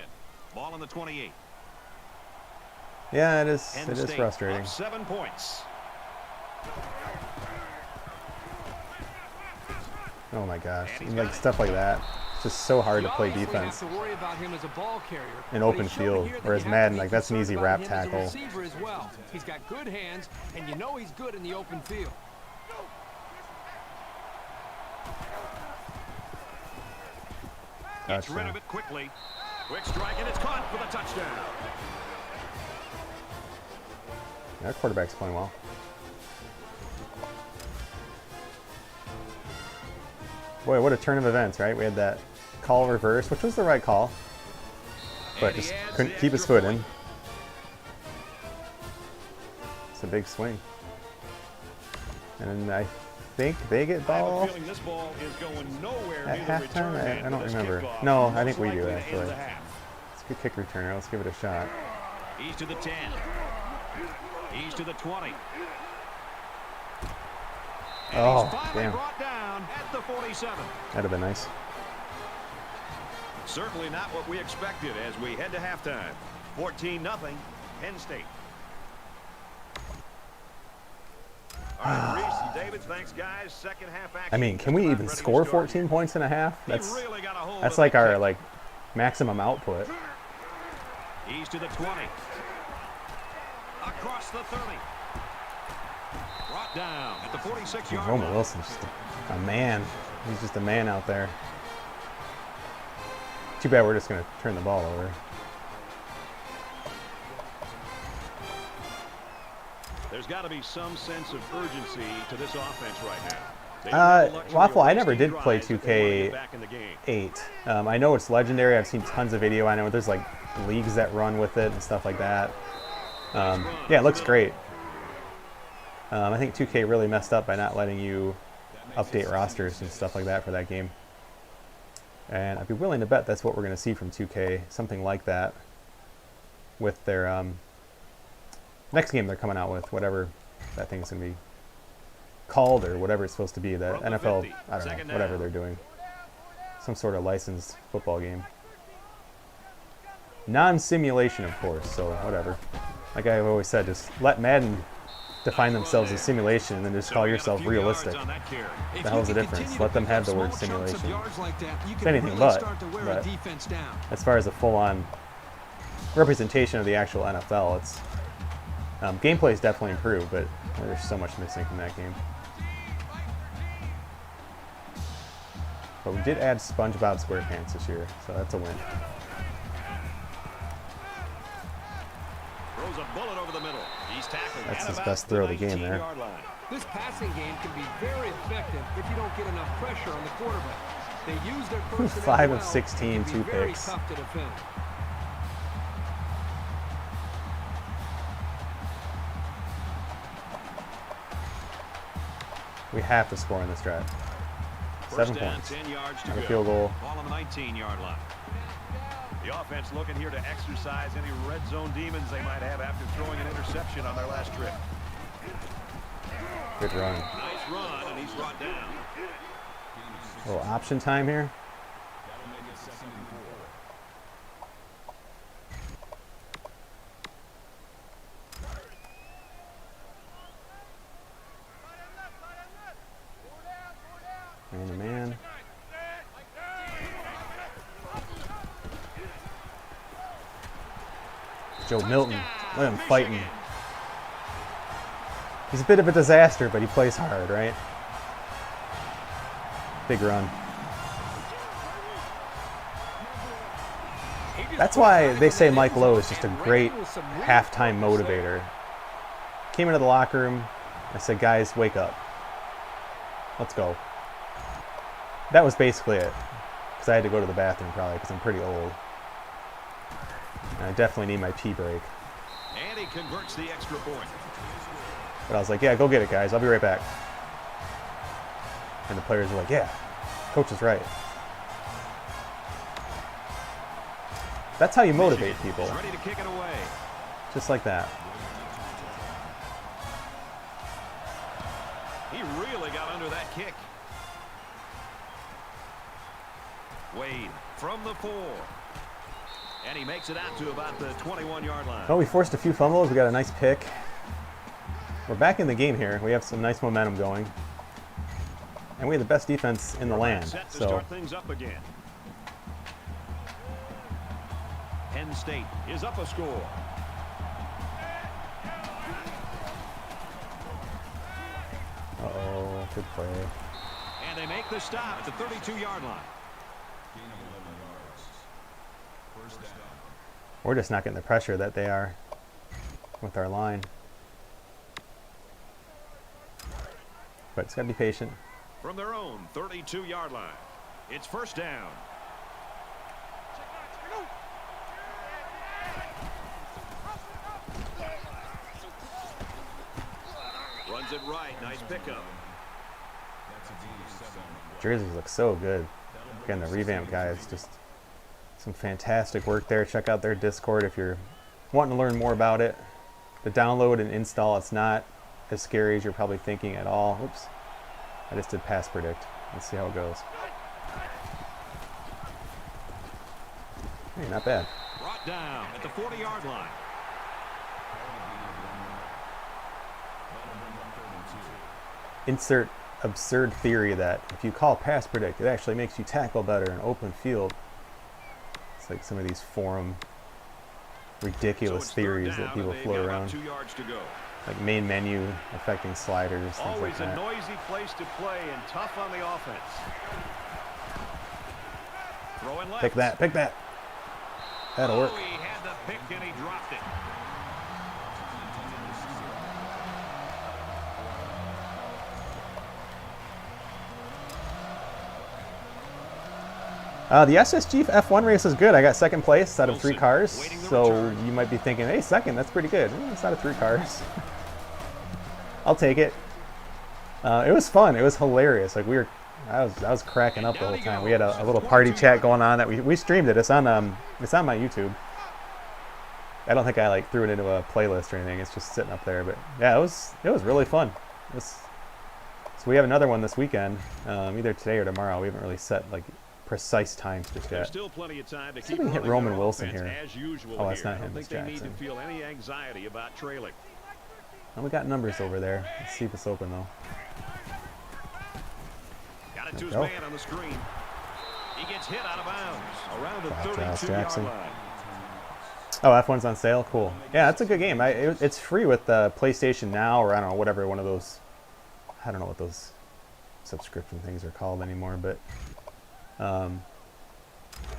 Ball on the 28. Yeah, it is. Penn It is State frustrating. up 7 points. Oh my gosh, and like stuff like that. It's just so hard to play defense Have to worry about him as a ball carrier, in but open he showed field. here that Whereas you have to Madden, be like that's an concerned easy about wrap him as a tackle. receiver as well. He's got good hands, and you know he's good in the open field. Gets rid Gotcha. of it quickly. Quick strike, and it's caught for the touchdown. That quarterback's playing well. Boy, what a turn of events, right? We had that call reverse, which was the right call, but just couldn't keep his foot in. It's a big swing. And I think they get I have a ball feeling this ball is going nowhere at near the halftime. return end I of don't this remember. kickoff. No, I Most think we do likely to end actually. the half. It's a good kick returner. Let's give it a shot. He's to the 10. He's to the 20. And Oh, he's finally damn. brought down down at the 47. That'd have been nice. Certainly not what we expected as we head to halftime. 14-0, Penn State. All right, Reese and David, thanks, guys. Second half action. I mean, can we even score 14 points and a half? That's like our maximum output. He's to the 20. Across the 30. Brought down at the 46-yard line. Roman Wilson's just a man. He's just a man out there. Too bad we're just going to turn the ball over. There's got to be some sense of urgency to this offense right now. Waffle, I never did play 2K8. I know it's legendary. I've seen tons of video. I know there's like leagues that run with it and stuff like that. Yeah, it looks great. I think 2K really messed up by not letting you update rosters and stuff like that for that game. And I'd be willing to bet that's what we're going to see from 2K, something like that, with their next game they're coming out with, whatever that thing's going to be called or whatever it's supposed to be, the NFL, I don't know, whatever they're doing. Some sort of licensed football game. Non-simulation, of course, so whatever. Like I've always said, just let Madden define themselves as simulation and then just call yourself realistic. What the hell's the difference? Let them have the word simulation. If anything but as far as a full-on representation of the actual NFL, it's gameplay is definitely improved, but there's so much missing from that game. But we did add SpongeBob SquarePants this year, so that's a win. Throws a bullet over the middle. He's tackled. That's his best throw of the game there. This passing game can be very effective if you don't get enough pressure on the quarterback. They use their personnel 5 of well, 16, 2 very picks. tough to defend. We have to score in this drive. 7 points. 10 yards to Not a go. field goal. Ball on the 19-yard line. The offense looking here to exercise any red zone demons they might have after throwing an interception on their last trip. Good run. Nice run, and he's brought down. A little option time here. Man to man. Joe Milton, look at him fighting. He's a bit of a disaster, but he plays hard, right? Big run. That's why they say Mike Lowe is just a great halftime motivator. Came into the locker room, I said, guys, wake up. Let's go. That was basically it. Because I had to go to the bathroom probably because I'm pretty old. And I definitely need my pee break. And he converts the extra point. But I was like, yeah, go get it, guys. I'll be right back. And the players were like, yeah, coach is right. That's how you motivate people. He's ready to kick it away. Just like that. He really got under that kick. Wade from the 4. And he makes it out to about the 21-yard line. Well, we forced a few fumbles. We got a nice pick. We're back in the game here. We have some nice momentum going. And we have the best defense in the land. Set to So start things up again. Penn State is up a score. uh-oh, good play. And they make the stop at the 32-yard line. We're just not getting the pressure that they are with our line. But it's got to be patient. From their own 32-yard line, it's first down. Runs it right. Nice pickup. Jerseys look so good. Again, the Revamped guys, just some fantastic work there. Check out their Discord if you're wanting to learn more about it. The download and install, it's not as scary as you're probably thinking at all. Oops. I just did pass predict. Let's see how it goes. Hey, not bad. Brought down at the 40-yard line. Insert absurd theory that if you call pass predict, it actually makes you tackle better in open field. It's like some of these forum ridiculous theories that people float around. 2 yards to go. Like main menu affecting sliders, things Always like that. a noisy place to play and tough on the offense. Throwing left. Pick that, pick that. That'll work. He had the pick and he dropped it. The SSG F1 race is good. I got second place out of 3 cars. So you might be thinking, hey, second, that's pretty good. It's out of 3 cars. I'll take it. It was fun. It was hilarious. Like I was cracking up the whole time. We had a little party chat going on that we streamed it. It's on my YouTube. I don't think I like threw it into a playlist or anything. It's just sitting up there. But yeah, it was really fun. So we have another one this weekend, either today or tomorrow. We haven't really set like precise times just yet. Still plenty of time to see if we can hit Roman Wilson here. As usual oh, that's not here. him. I It's don't think Jackson. they need to feel any anxiety about trailing. And we got numbers over there. Let's see if it's open though. Got it to his man on the screen. He gets hit out of bounds around the 32-yard line. Oh, F1's on sale? Cool. Yeah, that's a good game. It's free with PlayStation Now, or I don't know, whatever, one of those, I don't know what those subscription things are called anymore, but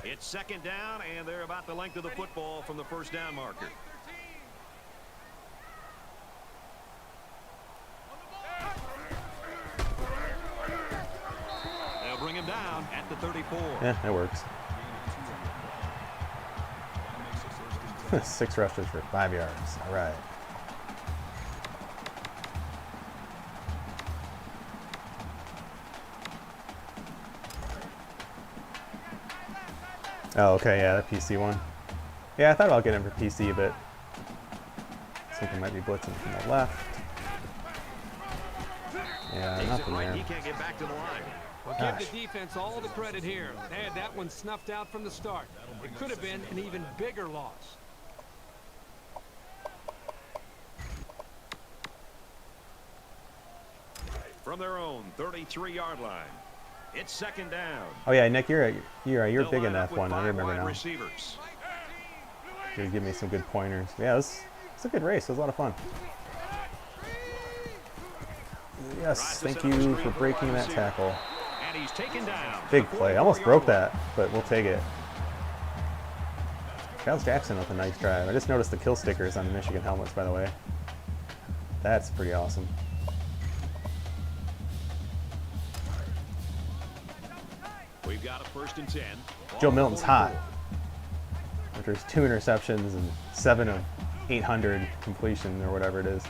it's second down, and they're about the length of the football from the first down marker. They'll bring him down at the 34. Yeah, it works. 6 rushes for 5 yards. All right. Oh, okay, yeah, the PC one. Yeah, I thought about getting him for PC, but I think he might be blitzing from the left. Yeah, nothing there. He can't get back to the line. Well, give the defense all the credit here. They had that one snuffed out from the start. It could have been an even bigger loss. From their own 33-yard line. It's second down. Oh yeah, Nick, you're big in F1. I remember now. Receivers. You give me some good pointers. Yeah, it's a good race. It was a lot of fun. Yes, thank you for breaking that tackle. And he's taken down. Big play. Almost broke that, but we'll take it. Charles Jackson with a nice drive. I just noticed the kill stickers on the Michigan helmets, by the way. That's pretty awesome. We've got a 1st and 10. Joe Milton's hot. After his 2 interceptions and 7 of 800 completion or whatever it is.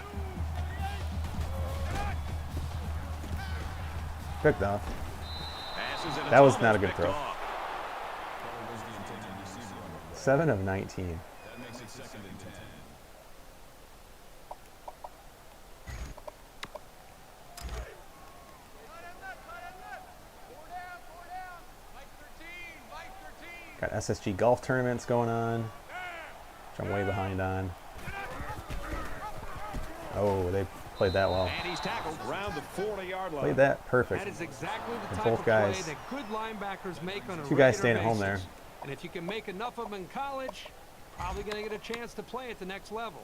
Picked off. That was not a good throw. 7 of 19. Got SSG golf tournaments going on, which I'm way behind on. Oh, they played that well. And he's tackled around the 40-yard line. Played that perfect. That is exactly the type both of guys, play that good linebackers make on a 2 guys staying at home there. And if you can make enough of them in college, probably going to get a chance to play at the next level.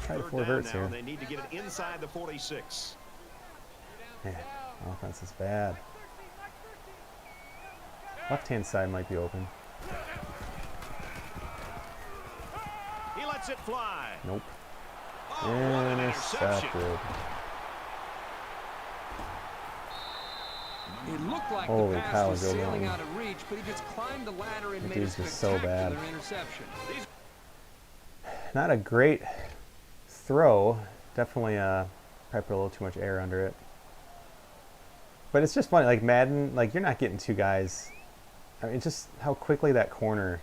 Try to 4 verts here. They need to get it inside the 46. Man, offense is bad. Left-hand side might be open. He lets it fly. Nope. Oh, Intercepted. It looked like Holy the pass cow, was Joe sailing Milton. out of reach, but he just climbed the ladder and That made a dude's just so spectacular bad. interception. Not a great throw. Definitely probably put a little too much air under it. But it's just funny, like Madden, like you're not getting 2 guys. I mean, just how quickly that corner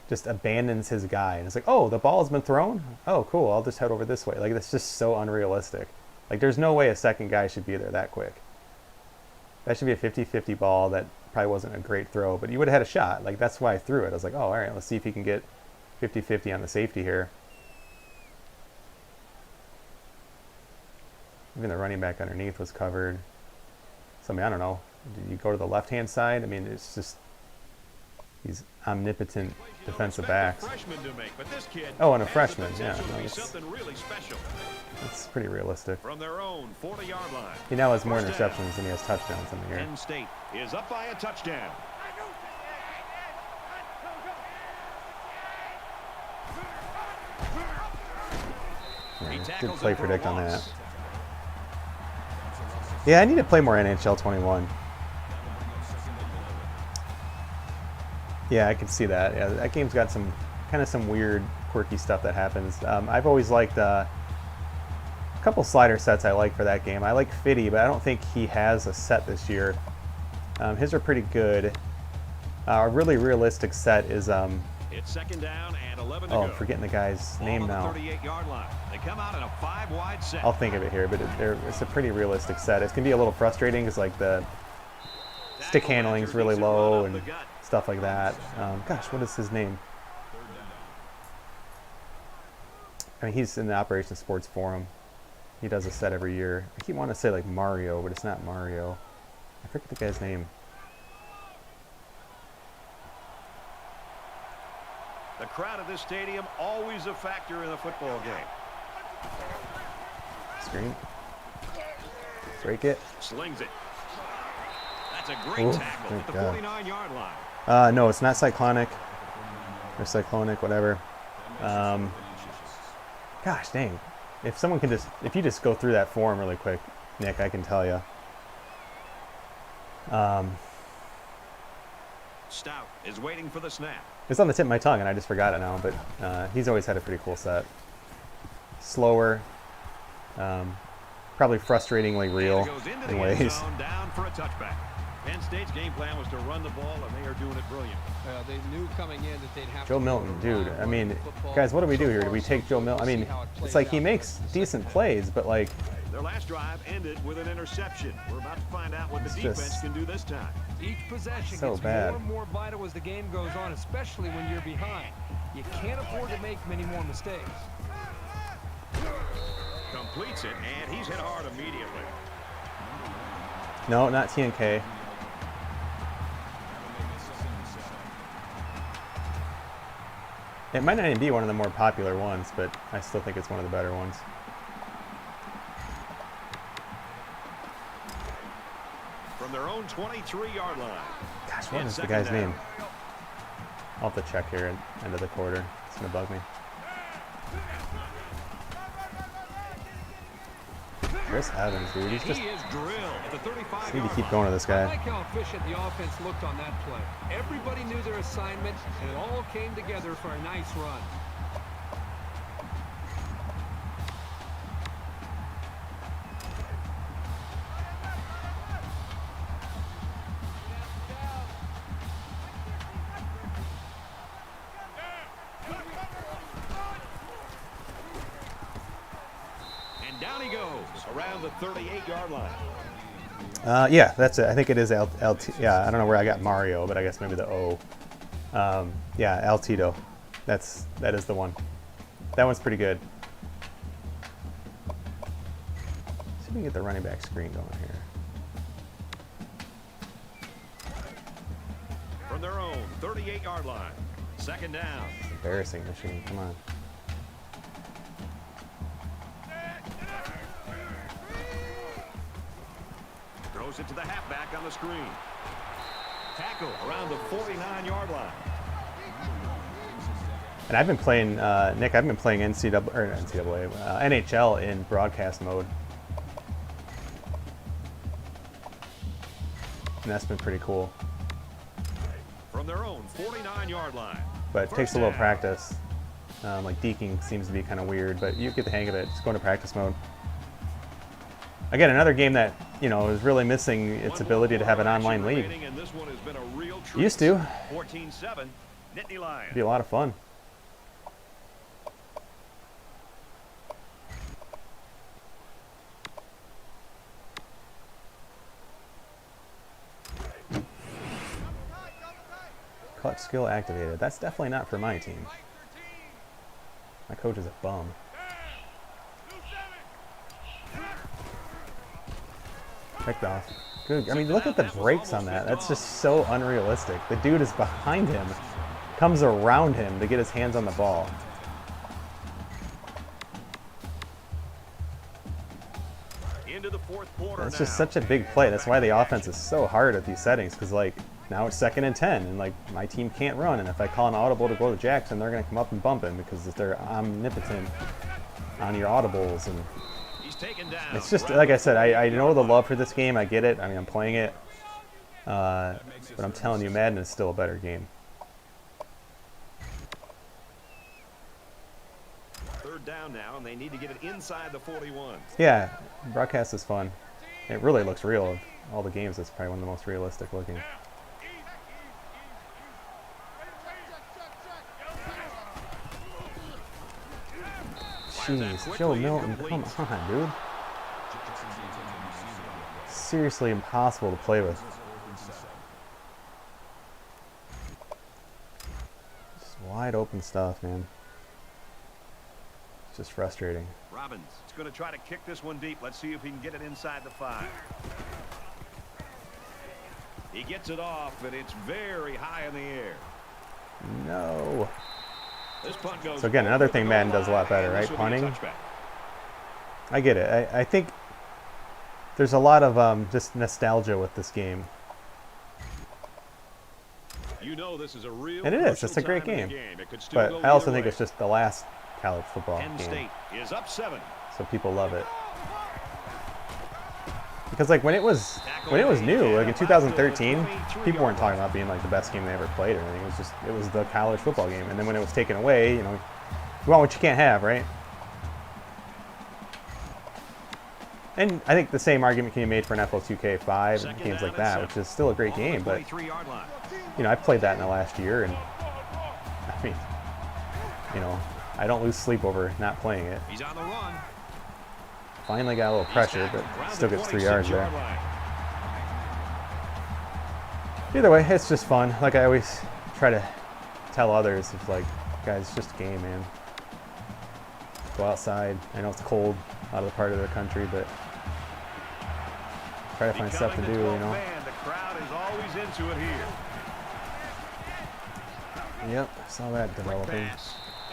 just abandons his guy. And it's like, oh, the ball has been thrown? Oh, cool, I'll just head over this way. Like, that's just so unrealistic. Like, there's no way a second guy should be there that quick. That should be a 50-50 ball. That probably wasn't a great throw, but you would have had a shot. Like, that's why I threw it. I was like, oh, all right, let's see if he can get 50-50 on the safety here. Even the running back underneath was covered. So, I mean, I don't know. Did you go to the left-hand side? I mean, it's just these omnipotent defensive backs. Oh, and a freshman, yeah. No, that's pretty realistic. From their own 40-yard line. He now has more interceptions than he has touchdowns in the year. Penn State is up by a touchdown. Yeah, good play predict on that. Yeah, I need to play more NHL 21. Yeah, I can see that. Yeah, that game's got some kind of some weird, quirky stuff that happens. I've always liked a couple slider sets I like for that game. I like Fitty, but I don't think he has a set this year. His are pretty good. A really realistic set is it's second down and 11 to oh, go. I'm forgetting the guy's name now. 38-yard line. They come out in a 5-wide set. I'll think of it here, but it's a pretty realistic set. It can be a little frustrating because like the stick handling is really low and stuff like that. Gosh, what is his name? I mean, he's in the Operations Sports Forum. He does a set every year. I keep wanting to say like Mario, but it's not Mario. I forget the guy's name. The crowd at this stadium always a factor in a football game. Screen. Break it. Slings it. That's a great tackle at the 49-yard line. No, it's not cyclonic. Or cyclonic, whatever. Gosh dang. If someone can if you just go through that form really quick, Nick, I can tell you. Stout is waiting for the snap. It's on the tip of my tongue, and I just forgot it now, but he's always had a pretty cool set. Slower. Probably frustratingly real in ways. Down for a touchback. Penn State's game plan was to run the ball, and they are doing it brilliant. They knew coming in that they'd have Joe Milton, dude. I mean, guys, what do we do here? Do we take Joe Milton? I mean, it's like he makes decent plays, but like... Their last drive ended with an interception. We're about to find out what the defense can do this time. Each possession so gets bad. more and more vital as the game goes on, especially when you're behind. You can't afford to make many more mistakes. Completes it, and he's hit hard immediately. No, not TNK. It might not even be one of the more popular ones, but I still think it's one of the better ones. From their own 23-yard line. Gosh, what is the guy's name? I'll have to check here at the end of the quarter. It's going to bug me. Chris Evans, dude. He's just... He is drilled at the 35-yard need to keep going to this guy. I like how efficient the offense looked on that play. Everybody knew their assignment, and it all came together for a nice run. Down he goes around the 38-yard line. Yeah, that's it. I think it is LT. Yeah, I don't know where I got Mario, but I guess maybe the O. Yeah, Altito. That is the one. That one's pretty good. See if we can get the running back screen going here. From their own 38-yard line. Second down. Embarrassing, Michigan. Come on. Throws it to the halfback on the screen. Tackle around the 49-yard line. And I've been playing, Nick, I've been playing NHL in broadcast mode. And that's been pretty cool. From their own 49-yard line. But it takes a little practice. Like deking seems to be kind of weird, but you get the hang of it. Just go into practice mode. Again, another game that, you know, is really missing its ability to have an online league. Used to. 14-7, Nittany Lions. It'd be a lot of fun. Coach skill activated. That's definitely not for my team. My coach is a bum. Picked off. Good. I mean, look at the brakes on that. That's just so unrealistic. The dude is behind him, comes around him to get his hands on the ball. Into the fourth quarter. It's just such a big play. That's why the offense is so hard at these settings, because like now it's 2nd and 10, and like my team can't run, and if I call an audible to go to Jackson, they're gonna come up and bump him because they're omnipotent on your audibles, and it's just like I said. I know the love for this game. I get it. I mean, I'm playing it, but I'm telling you, Madden is still a better game. Third down now, and they need to get it inside the 41. Yeah, broadcast is fun. It really looks real. Of all the games, it's probably one of the most realistic looking. Jeez, Joe Milton, come on, dude. Seriously impossible to play with. Just wide open stuff, man. It's just frustrating. Robbins is going to try to kick this one deep. Let's see if he can get it inside the 5. He gets it off, and it's very high in the air. No. This punt goes so again, another thing Madden does a lot better, right? Punting. I get it. I think there's a lot of just nostalgia with this game. You know this is a real and it is. It's a great game. But I also think it's just the last college football Penn game. State is up 7. So people love it. Because like when it was new, like in 2013, people weren't talking about being like the best game they ever played or anything. It was the college football game. And then when it was taken away, you know, you want what you can't have, right? And I think the same argument can be made for an NFL 2K5 and games like that, which is still a great game. But you know, I played that in the last year, and I mean, you know, I don't lose sleep over not playing it. He's on the run. Finally got a little pressure, but still gets 3 yards there. Either way, it's just fun. Like I always try to tell others, it's like, guys, it's just a game, man. Go outside. I know it's cold out of the part of the country, but try to find stuff to do, you know. The crowd is always into it here. Yep, saw that developing.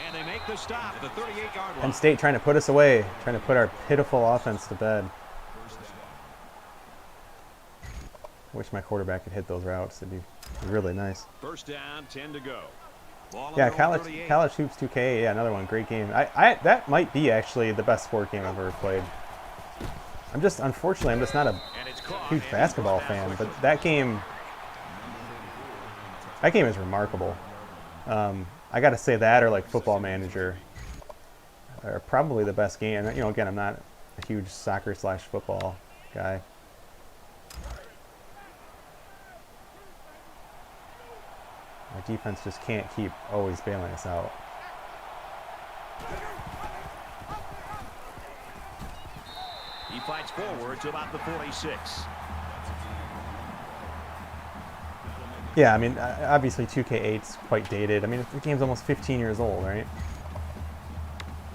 And they make the stop at the 38-yard line. Penn State trying to put us away, trying to put our pitiful offense to bed. Wish my quarterback could hit those routes. It'd be really nice. First down, 10 to go. Yeah, college hoops 2K. Yeah, another one, great game. That might be actually the best sport game I've ever played. Unfortunately, I'm just not a huge basketball fan, but that game is remarkable. I got to say that, or like Football Manager, are probably the best game. You know, again, I'm not a huge soccer/football guy. Our defense just can't keep always bailing us out. He fights forward to about the 46. Yeah, I mean, obviously 2K8's quite dated. I mean, the game's almost 15 years old, right?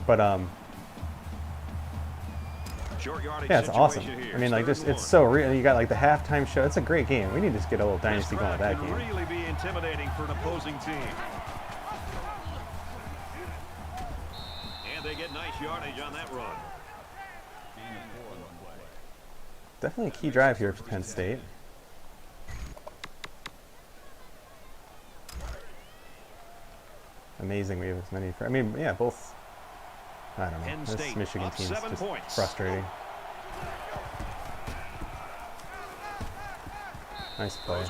But yeah, it's awesome. I mean, like, just it's so real. You got like the halftime show. It's a great game. We need to just get a little Dynasty going with that game. Really be intimidating for an opposing team. And they get nice yardage on that run. Definitely a key drive here for Penn State. Amazing we have as many. I mean, yeah, both. I don't know. This Michigan team is just frustrating. Nice play.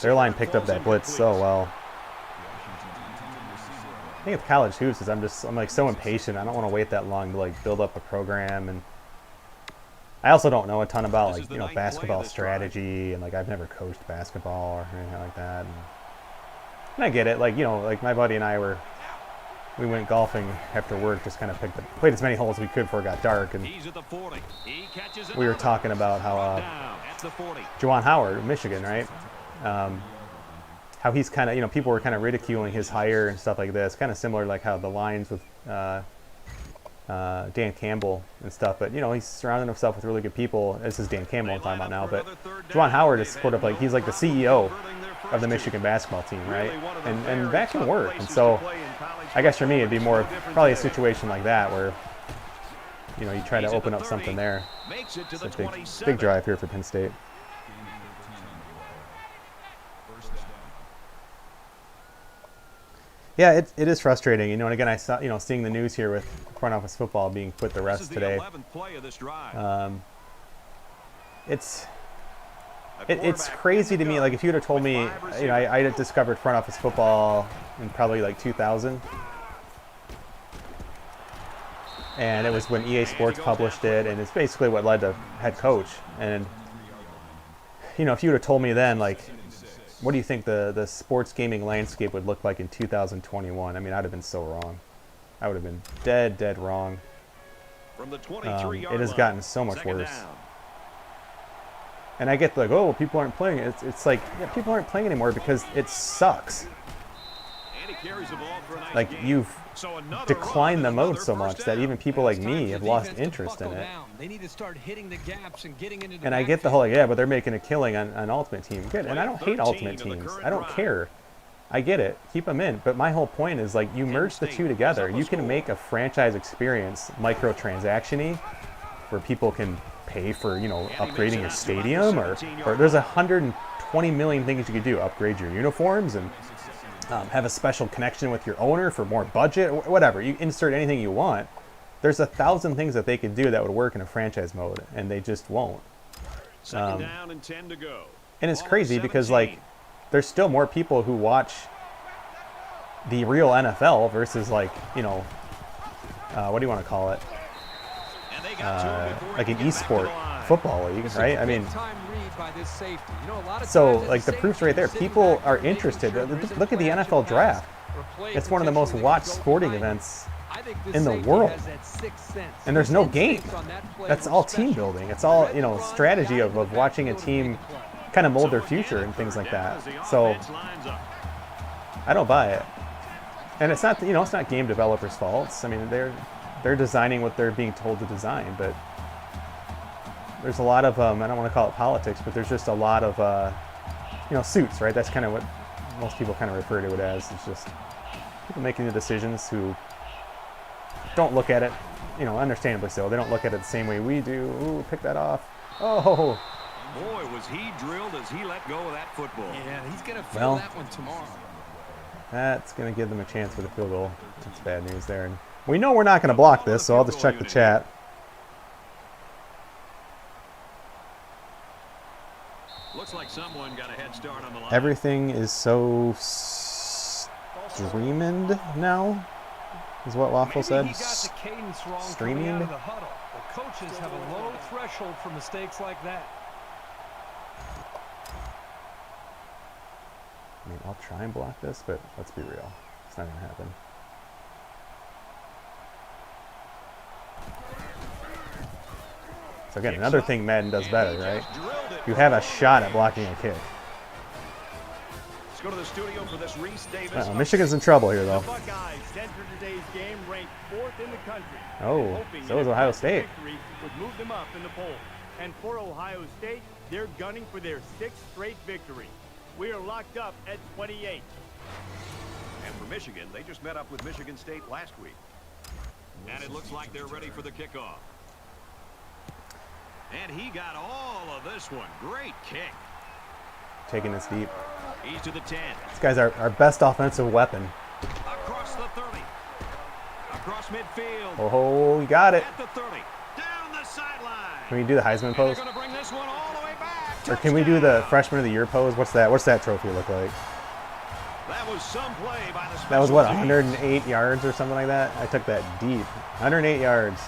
Their line picked up that blitz so well. I think it's college hoops is I'm like so impatient. I don't want to wait that long to like build up a program, and I also don't know a ton about like, you know, basketball strategy, and like I've never coached basketball or anything like that. And I get it, like, you know, like my buddy and I we went golfing after work, just kind of played as many holes as we could before it got dark, and we were talking about how Juwan Howard, Michigan, right? how he's kind of, people were kind of ridiculing his hire and stuff like this, kind of similar like how the Lions with Dan Campbell and stuff. But he's surrounding himself with really good people. This is Dan Campbell I'm talking about now. But Juwan Howard is sort of like, he's like the CEO of the Michigan basketball team, right? And that can work. And so I guess for me it'd be more of probably a situation like that where you try to open up something there. It's a big drive here for Penn State. Yeah, it is frustrating, and again I saw seeing the news here with front office football being put to rest today. It's crazy to me. Like if you would have told me, I had discovered front office football in probably like 2000, and it was when EA Sports published it, and it's basically what led to head coach. And if you would have told me then, like, what do you think the sports gaming landscape would look like in 2021? I mean, I'd have been so wrong. I would have been dead wrong. It has gotten so much worse. And I get like, oh, people aren't playing it. It's like, yeah, people aren't playing anymore because it sucks. Like, you've declined the mode so much that even people like me have lost interest in it. They need to start hitting the gaps and getting into the and I get the whole, like, yeah, but they're making a killing on Ultimate Team. Good. And I don't hate Ultimate Teams. I don't care. I get it. Keep them in. But my whole point is, like, you merge the two together. You can make a franchise experience microtransaction-y where people can pay for, upgrading your stadium, or there's 120 million things you could do. Upgrade your uniforms and have a special connection with your owner for more budget, or whatever. You insert anything you want. There's 1,000 things that they could do that would work in a franchise mode, and they just won't. Second down and 10 to go. And it's crazy because, like, there's still more people who watch the real NFL versus, like, what do you want to call it? Like an esport football league, right? I mean, so like the proof's right there. People are interested. Look at the NFL draft. It's one of the most watched sporting events in the world, and there's no game. That's all team building. It's all strategy of watching a team kind of mold their future and things like that. So I don't buy it, and it's not it's not game developers' faults. I mean, they're designing what they're being told to design, but there's a lot of I don't want to call it politics, but there's just a lot of suits, right? That's kind of what most people kind of refer to it as. It's just people making the decisions who don't look at it, understandably so. They don't look at it the same way we do. Ooh, pick that off. Oh. Boy, was he drilled as he let go of that football. Yeah, he's going to feel that one tomorrow. That's going to give them a chance for the field goal. That's bad news there. And we know we're not going to block this, so I'll just check the chat. Looks like someone got a head start on the line. Everything is so streamed now, is what Waffle said. Streaming. The coaches have a low threshold for mistakes like that. I mean, I'll try and block this, but let's be real. It's not going to happen. So again, another thing Madden does better, right? You have a shot at blocking a kick. Let's go to the studio for this Reese Davis. Michigan's in trouble here, though. The Buckeyes entered today's game ranked 4th in the country. Oh, so is Ohio State. Victory would move them up in the poll. And for Ohio State, they're gunning for their 6th straight victory. We are locked up at 28. And for Michigan, they just met up with Michigan State last week. And it looks like they're ready for the kickoff. And he got all of this one. Great kick. Taking this deep. He's to the 10. This guy's our best offensive weapon. Across the 30. Across midfield. Oh, you got it. At the 30. Down the sideline. Can we do the Heisman pose? They're going to bring this one all the way back. Or can we do the Freshman of the Year pose? What's that? What's that trophy look like? That was some play by the That was what, special teams. 108 yards or something like that? I took that deep. 108 yards.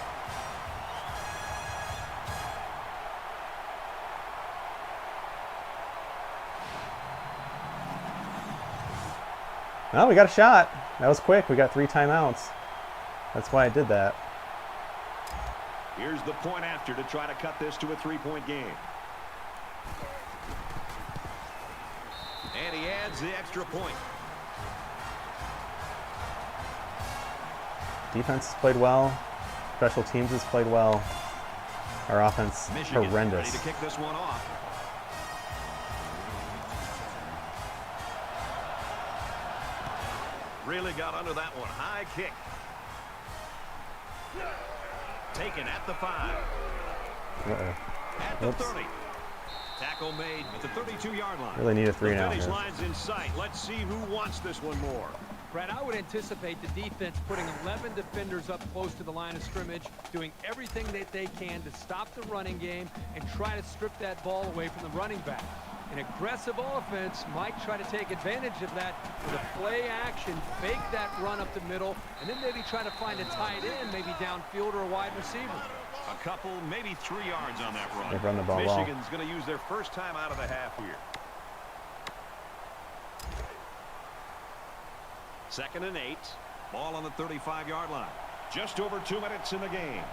Well, we got a shot. That was quick. We got 3 timeouts. That's why I did that. Here's the point after to try to cut this to a 3-point game. And he adds the extra point. Defense has played well. Special teams has played well. Our offense, Michigan horrendous. ready to kick this one off. Really got under that one. High kick. Taken at the 5. At the 30. Tackle made at the 32-yard line. Really need a 3 the now. finish line's in sight. Let's see who wants this one more. Brad, I would anticipate the defense putting 11 defenders up close to the line of scrimmage, doing everything that they can to stop the running game and try to strip that ball away from the running back. An aggressive offense might try to take advantage of that with a play action, fake that run up the middle, and then maybe try to find a tight end, maybe downfield or a wide receiver. A couple, maybe 3 yards on that run. They've run the ball well. Michigan's going to use their first time out of the half here. 2nd and 8. Ball on the 35-yard line. Just over 2 minutes in the game.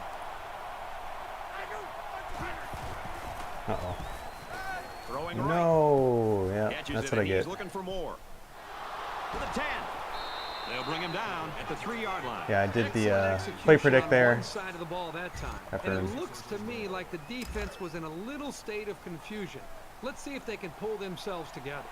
Uh-oh. Throwing No. right. Yeah, Catches that's it, what I and get. He's looking for more. To the 10. They'll bring him down at the 3-yard line. Yeah, I did the Excellent play execution predict on there. one side of the ball that time. And it looks to me like the defense was in a little state of confusion. Let's see if they can pull themselves together.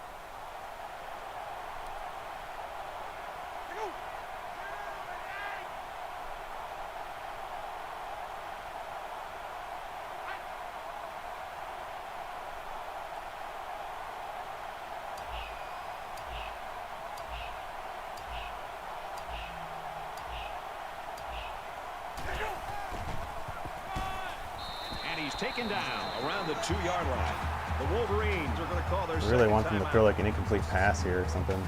Taken down around the 2-yard line. The Wolverines are going to call their I really want them to throw like an incomplete pass here or something.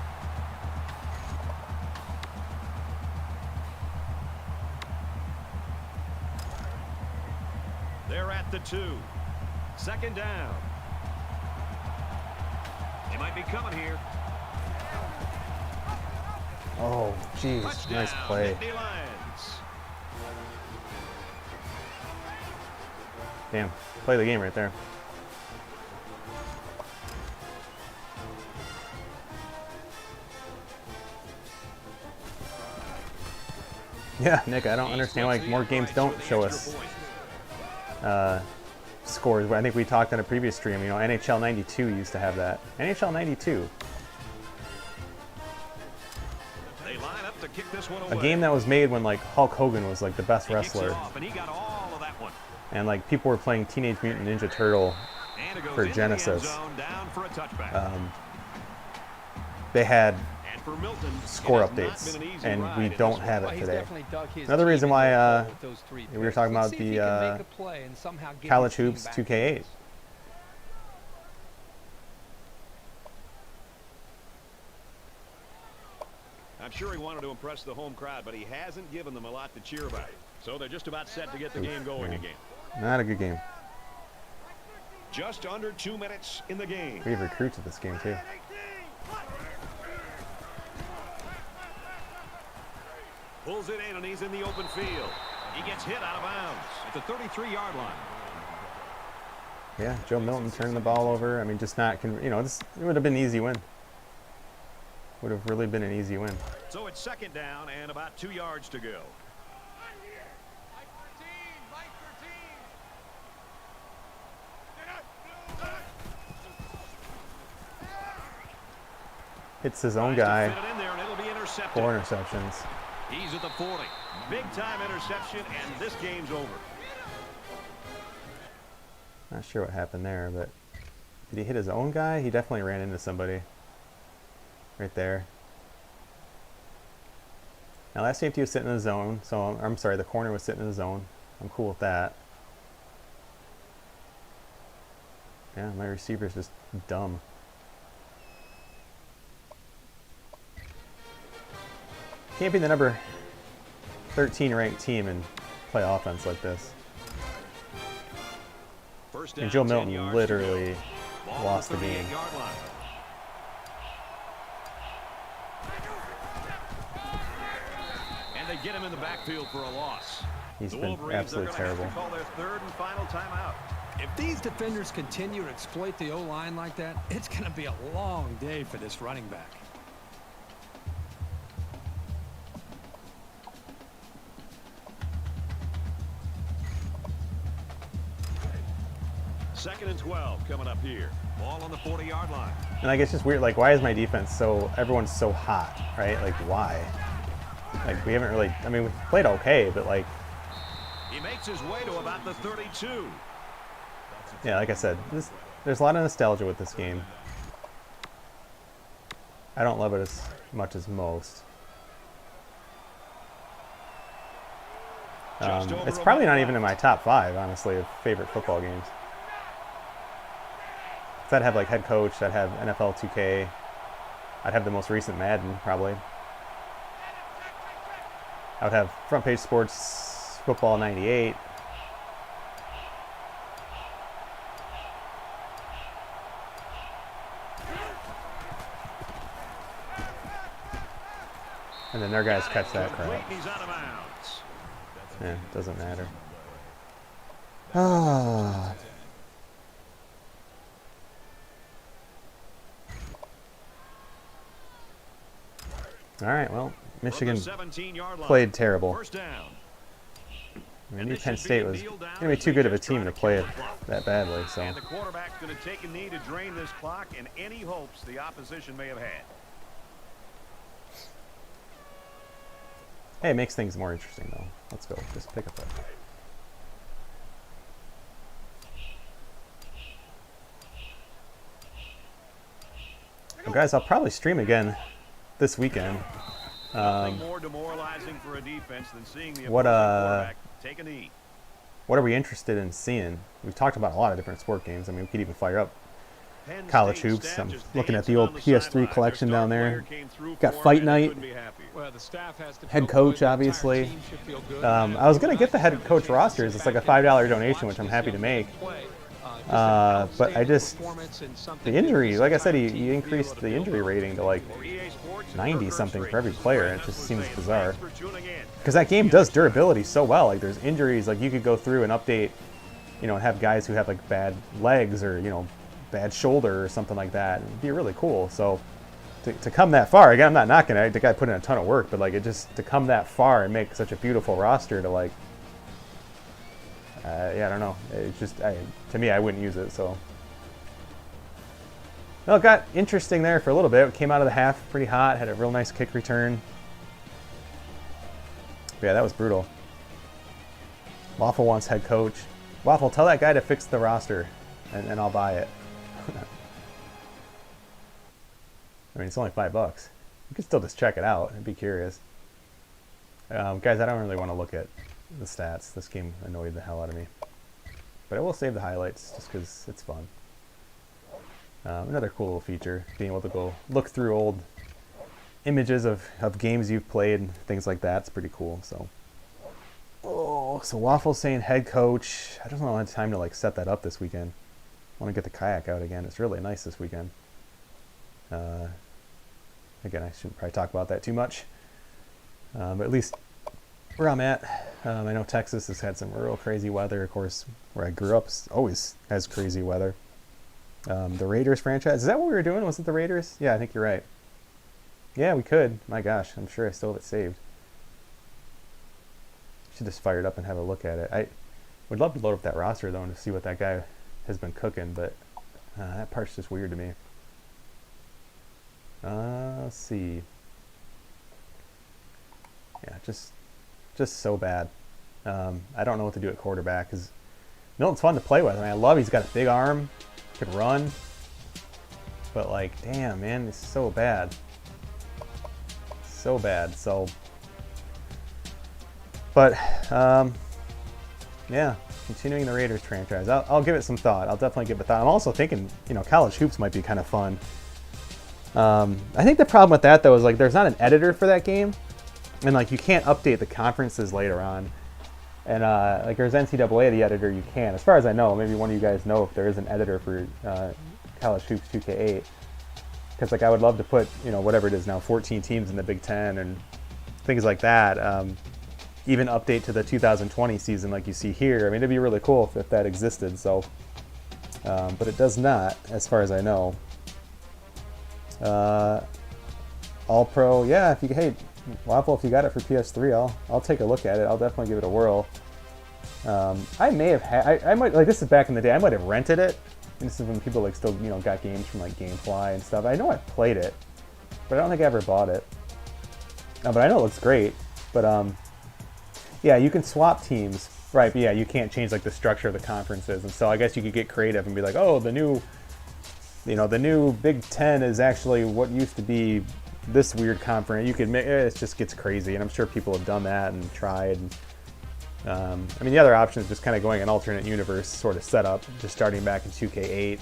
They're at the 2. 2nd down. They might be coming here. Oh, jeez, nice play. Damn, play the game right there. Yeah, Nick, I don't understand why more games don't show us scores. I think we talked on a previous stream, you know, NHL 92 used to have that. NHL 92. They line up to kick this one A game that was made when like Hulk Hogan was like the best wrestler. And he got all of that one. And like people were playing Teenage Mutant Ninja Turtle for Genesis. They had score updates, and we don't have it today. Another reason why we were talking about the College Hoops 2K8. I'm sure he wanted to impress the home crowd, but he hasn't given them a lot to cheer about. So they're just about set to get the game going again. Not a good game. Just under 2 minutes in the game. We have recruits at this game too. Pulls it in, and he's in the open field. He gets hit out of bounds at the 33-yard line. Yeah, Joe Milton turning the ball over. I mean, just not, you know, it would have been an easy win. Would have really been an easy win. So it's 2nd down and about 2 yards to go. Hits his own guy. 4 interceptions. He's at the 40. Big time interception, and this game's over. Not sure what happened there, but did he hit his own guy? He definitely ran into somebody right there. Now last safety was sitting in the zone, so I'm sorry, the corner was sitting in the zone. I'm cool with that. Yeah, my receiver's just dumb. Can't be the number 13 ranked team and play offense like this. And Joe Milton literally lost the game. And they get him in the backfield for a loss. He's been absolutely terrible. Call their 3rd and final timeout. If these defenders continue to exploit the O-line like that, it's going to be a long day for this running back. Second and 12 coming up here. Ball on the 40-yard line. And like, it's just weird. Like, why is my defense so, everyone's so hot, right? Like, why? Like, we haven't really, I mean, we played okay, but like. He makes his way to about the 32. Yeah, like I said, there's a lot of nostalgia with this game. I don't love it as much as most. It's probably not even in my top 5, honestly, of favorite football games. I'd have like head coach, I'd have NFL 2K, I'd have the most recent Madden, probably. I would have Front Page Sports Football 98. And then their guys catch that crap. Yeah, doesn't matter. Ah. All right, well, Michigan played terrible. I knew Penn State was going to be too good of a team to play it that badly. So. And the quarterback's going to take a knee to drain this clock and any hopes the opposition may have had. Hey, it makes things more interesting, though. Let's go. Just pick up that. Well, guys, I'll probably stream again this weekend. Nothing more demoralizing for a defense than seeing the quarterback take a knee. What are we interested in seeing? We've talked about a lot of different sport games. I mean, we could even fire up college hoops. I'm looking at the old PS3 collection down there. Got Fight Night. Head coach, obviously. I was going to get the head coach rosters. It's like a $5 donation, which I'm happy to make. But I just, the injury, like I said, he increased the injury rating to like 90 something for every player, and it just seems bizarre. Because that game does durability so well. Like, there's injuries, like you could go through and update, you know, and have guys who have like bad legs or, you know, bad shoulder or something like that. It'd be really cool. So to come that far, again, I'm not knocking it. The guy put in a ton of work, but like, it just, to come that far and make such a beautiful roster to like, yeah, I don't know. It's just, to me, I wouldn't use it, so. Well, it got interesting there for a little bit. It came out of the half pretty hot, had a real nice kick return. But yeah, that was brutal. Waffle wants head coach. Waffle, tell that guy to fix the roster, and I'll buy it. I mean, it's only $5. You can still just check it out and be curious. Guys, I don't really want to look at the stats. This game annoyed the hell out of me. But I will save the highlights just because it's fun. Another cool little feature, being able to go look through old images of games you've played and things like that. It's pretty cool. So, oh, so Waffle's saying head coach. I don't know, I have time to like set that up this weekend. I want to get the kayak out again. It's really nice this weekend. Again, I shouldn't probably talk about that too much. But at least where I'm at, I know Texas has had some real crazy weather. Of course, where I grew up always has crazy weather. The Raiders franchise, is that what we were doing? Was it the Raiders? Yeah, I think you're right. Yeah, we could. My gosh, I'm sure I still have it saved. Should just fire it up and have a look at it. I would love to load up that roster, though, and to see what that guy has been cooking, but that part's just weird to me. Let's see. Yeah, just so bad. I don't know what to do at quarterback, because Milton's fun to play with. I mean, I love he's got a big arm, could run, but like, damn, man, it's so bad. So bad. So, but yeah, continuing the Raiders franchise. I'll give it some thought. I'll definitely give it thought. I'm also thinking, you know, college hoops might be kind of fun. I think the problem with that, though, is like there's not an editor for that game, and like you can't update the conferences later on. And like there's NCAA, the editor, you can. As far as I know, maybe one of you guys know if there is an editor for college hoops 2K8. Because like I would love to put, you know, whatever it is now, 14 teams in the Big Ten and things like that. even update to the 2020 season like you see here. I mean, it'd be really cool if that existed. So, but it does not, as far as I know. All Pro, yeah. If you Waffle, if you got it for PS3, I'll take a look at it. I'll definitely give it a whirl. I may have I might, like, this is back in the day. I might have rented it. And this is when people like still got games from like GameFly and stuff. I know I played it, but I don't think I ever bought it. But I know it looks great. But yeah, you can swap teams, right? But yeah, you can't change like the structure of the conferences, and so I guess you could get creative and be like, oh, the new Big Ten is actually what used to be this weird conference. You could make it just gets crazy, and I'm sure people have done that and tried. I mean, the other option is just kind of going an alternate universe sort of setup, just starting back in 2K8.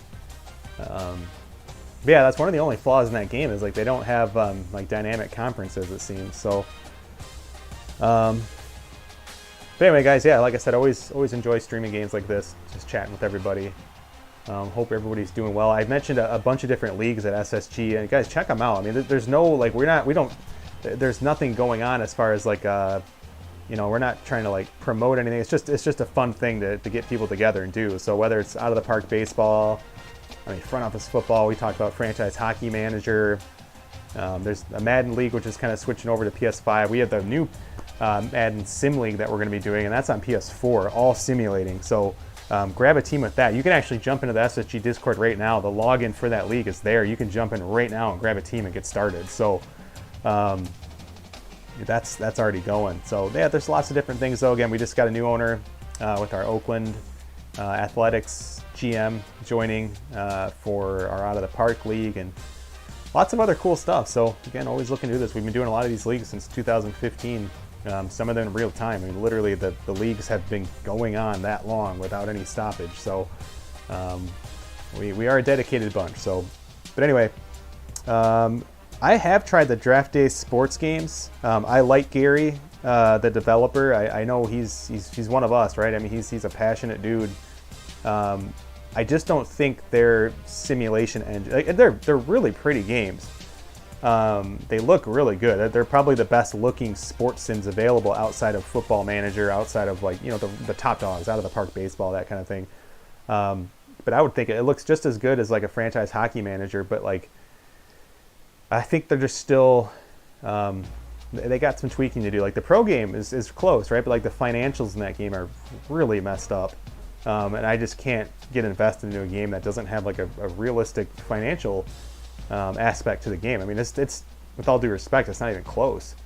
But yeah, that's one of the only flaws in that game is like they don't have like dynamic conferences, it seems. So, but anyway, guys, yeah, like I said, always enjoy streaming games like this, just chatting with everybody. Hope everybody's doing well. I mentioned a bunch of different leagues at SSG, and guys, check them out. I mean, there's no like there's nothing going on as far as like we're not trying to like promote anything. It's just a fun thing to get people together and do. So whether it's out of the park baseball, front office football, we talked about franchise hockey manager. There's a Madden League, which is kind of switching over to PS5. We have the new Madden Sim League that we're going to be doing, and that's on PS4, all simulating. So grab a team with that. You can actually jump into the SSG Discord right now. The login for that league is there. You can jump in right now and grab a team and get started. So that's already going. So yeah, there's lots of different things though. Again, we just got a new owner with our Oakland Athletics GM joining for our Out of the Park League and lots of other cool stuff. So again, always looking to do this. We've been doing a lot of these leagues since 2015. Some of them in real time. I mean, literally the leagues have been going on that long without any stoppage. So we are a dedicated bunch. So, but anyway, I have tried the Draft Day sports games. I like Gary, the developer. I know he's one of us, right? I mean, he's a passionate dude. I just don't think their simulation engine. They're really pretty games. They look really good. They're probably the best looking sports sims available outside of Football Manager, outside of like the top dogs, out of the park baseball, that kind of thing. But I would think it looks just as good as like a franchise hockey manager, but like I think they're just still they got some tweaking to do. Like the pro game is close, right? But like the financials in that game are really messed up. And I just can't get invested into a game that doesn't have like a realistic financial aspect to the game. I mean, it's with all due respect, it's not even close.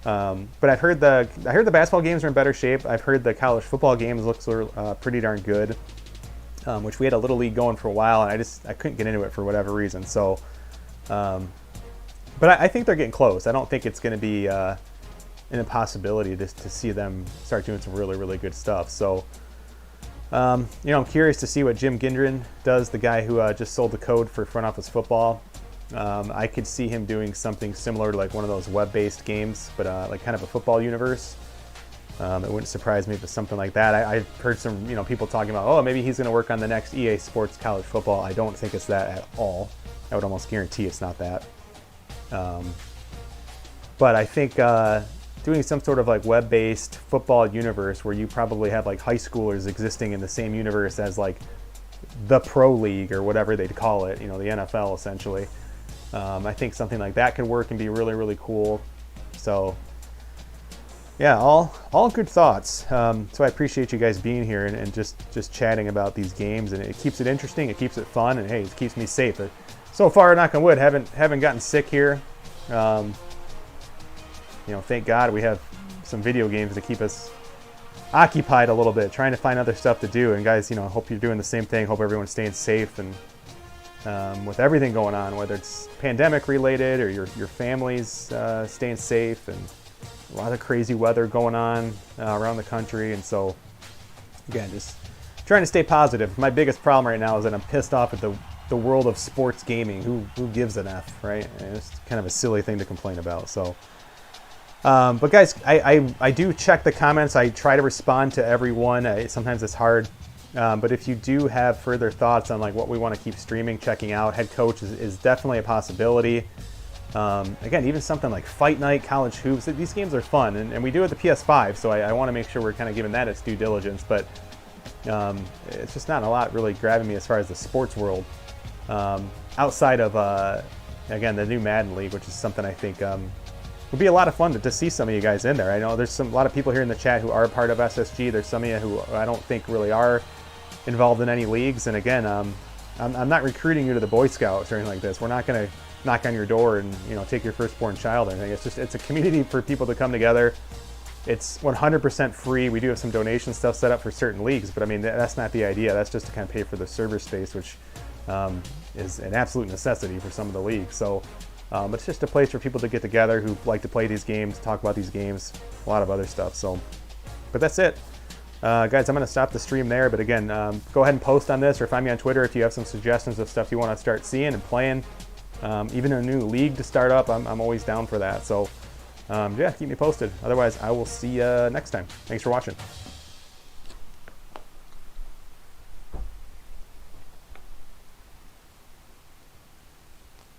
But I heard the basketball games are in better shape. I've heard the college football games looks pretty darn good, which we had a little league going for a while, and I couldn't get into it for whatever reason. So, but I think they're getting close. I don't think it's going to be an impossibility to see them start doing some really, really good stuff. So, I'm curious to see what Jim Gindren does, the guy who just sold the code for front office football. I could see him doing something similar to like one of those web-based games, but like kind of a football universe. It wouldn't surprise me if it's something like that. I've heard some people talking about, oh, maybe he's going to work on the next EA Sports college football. I don't think it's that at all. I would almost guarantee it's not that. But I think doing some sort of like web-based football universe where you probably have like high schoolers existing in the same universe as like the pro league or whatever they'd call it, the NFL essentially. I think something like that could work and be really, really cool. So yeah, all good thoughts. So I appreciate you guys being here and just chatting about these games, and it keeps it interesting, it keeps it fun, and hey, it keeps me safe. But so far, knock on wood, haven't gotten sick here. Thank God we have some video games to keep us occupied a little bit, trying to find other stuff to do. And guys, hope you're doing the same thing. Hope everyone's staying safe, and with everything going on, whether it's pandemic related or your family's staying safe, and a lot of crazy weather going on around the country. And so again, just trying to stay positive. My biggest problem right now is that I'm pissed off at the world of sports gaming. Who gives an F, right? And it's kind of a silly thing to complain about. So but guys, I do check the comments. I try to respond to everyone. Sometimes it's hard. But if you do have further thoughts on like what we want to keep streaming, checking out, head coach is definitely a possibility. Again, even something like Fight Night, College Hoops, these games are fun, and we do it at the PS5, so I want to make sure we're kind of giving that its due diligence, but it's just not a lot really grabbing me as far as the sports world. Outside of, again, the new Madden League, which is something I think would be a lot of fun to see some of you guys in there. I know there's a lot of people here in the chat who are part of SSG. There's some of you who I don't think really are involved in any leagues, and again, I'm not recruiting you to the Boy Scouts or anything like this. We're not going to knock on your door and take your firstborn child or anything. It's a community for people to come together. It's 100% free. We do have some donation stuff set up for certain leagues, but I mean that's not the idea. That's just to kind of pay for the server space, which is an absolute necessity for some of the leagues. So it's just a place for people to get together who like to play these games, talk about these games, a lot of other stuff. So, but that's it. Guys, I'm going to stop the stream there, but again, go ahead and post on this or find me on Twitter if you have some suggestions of stuff you want to start seeing and playing. Even a new league to start up, I'm always down for that. So, yeah, keep me posted. Otherwise, I will see you next time. Thanks for watching.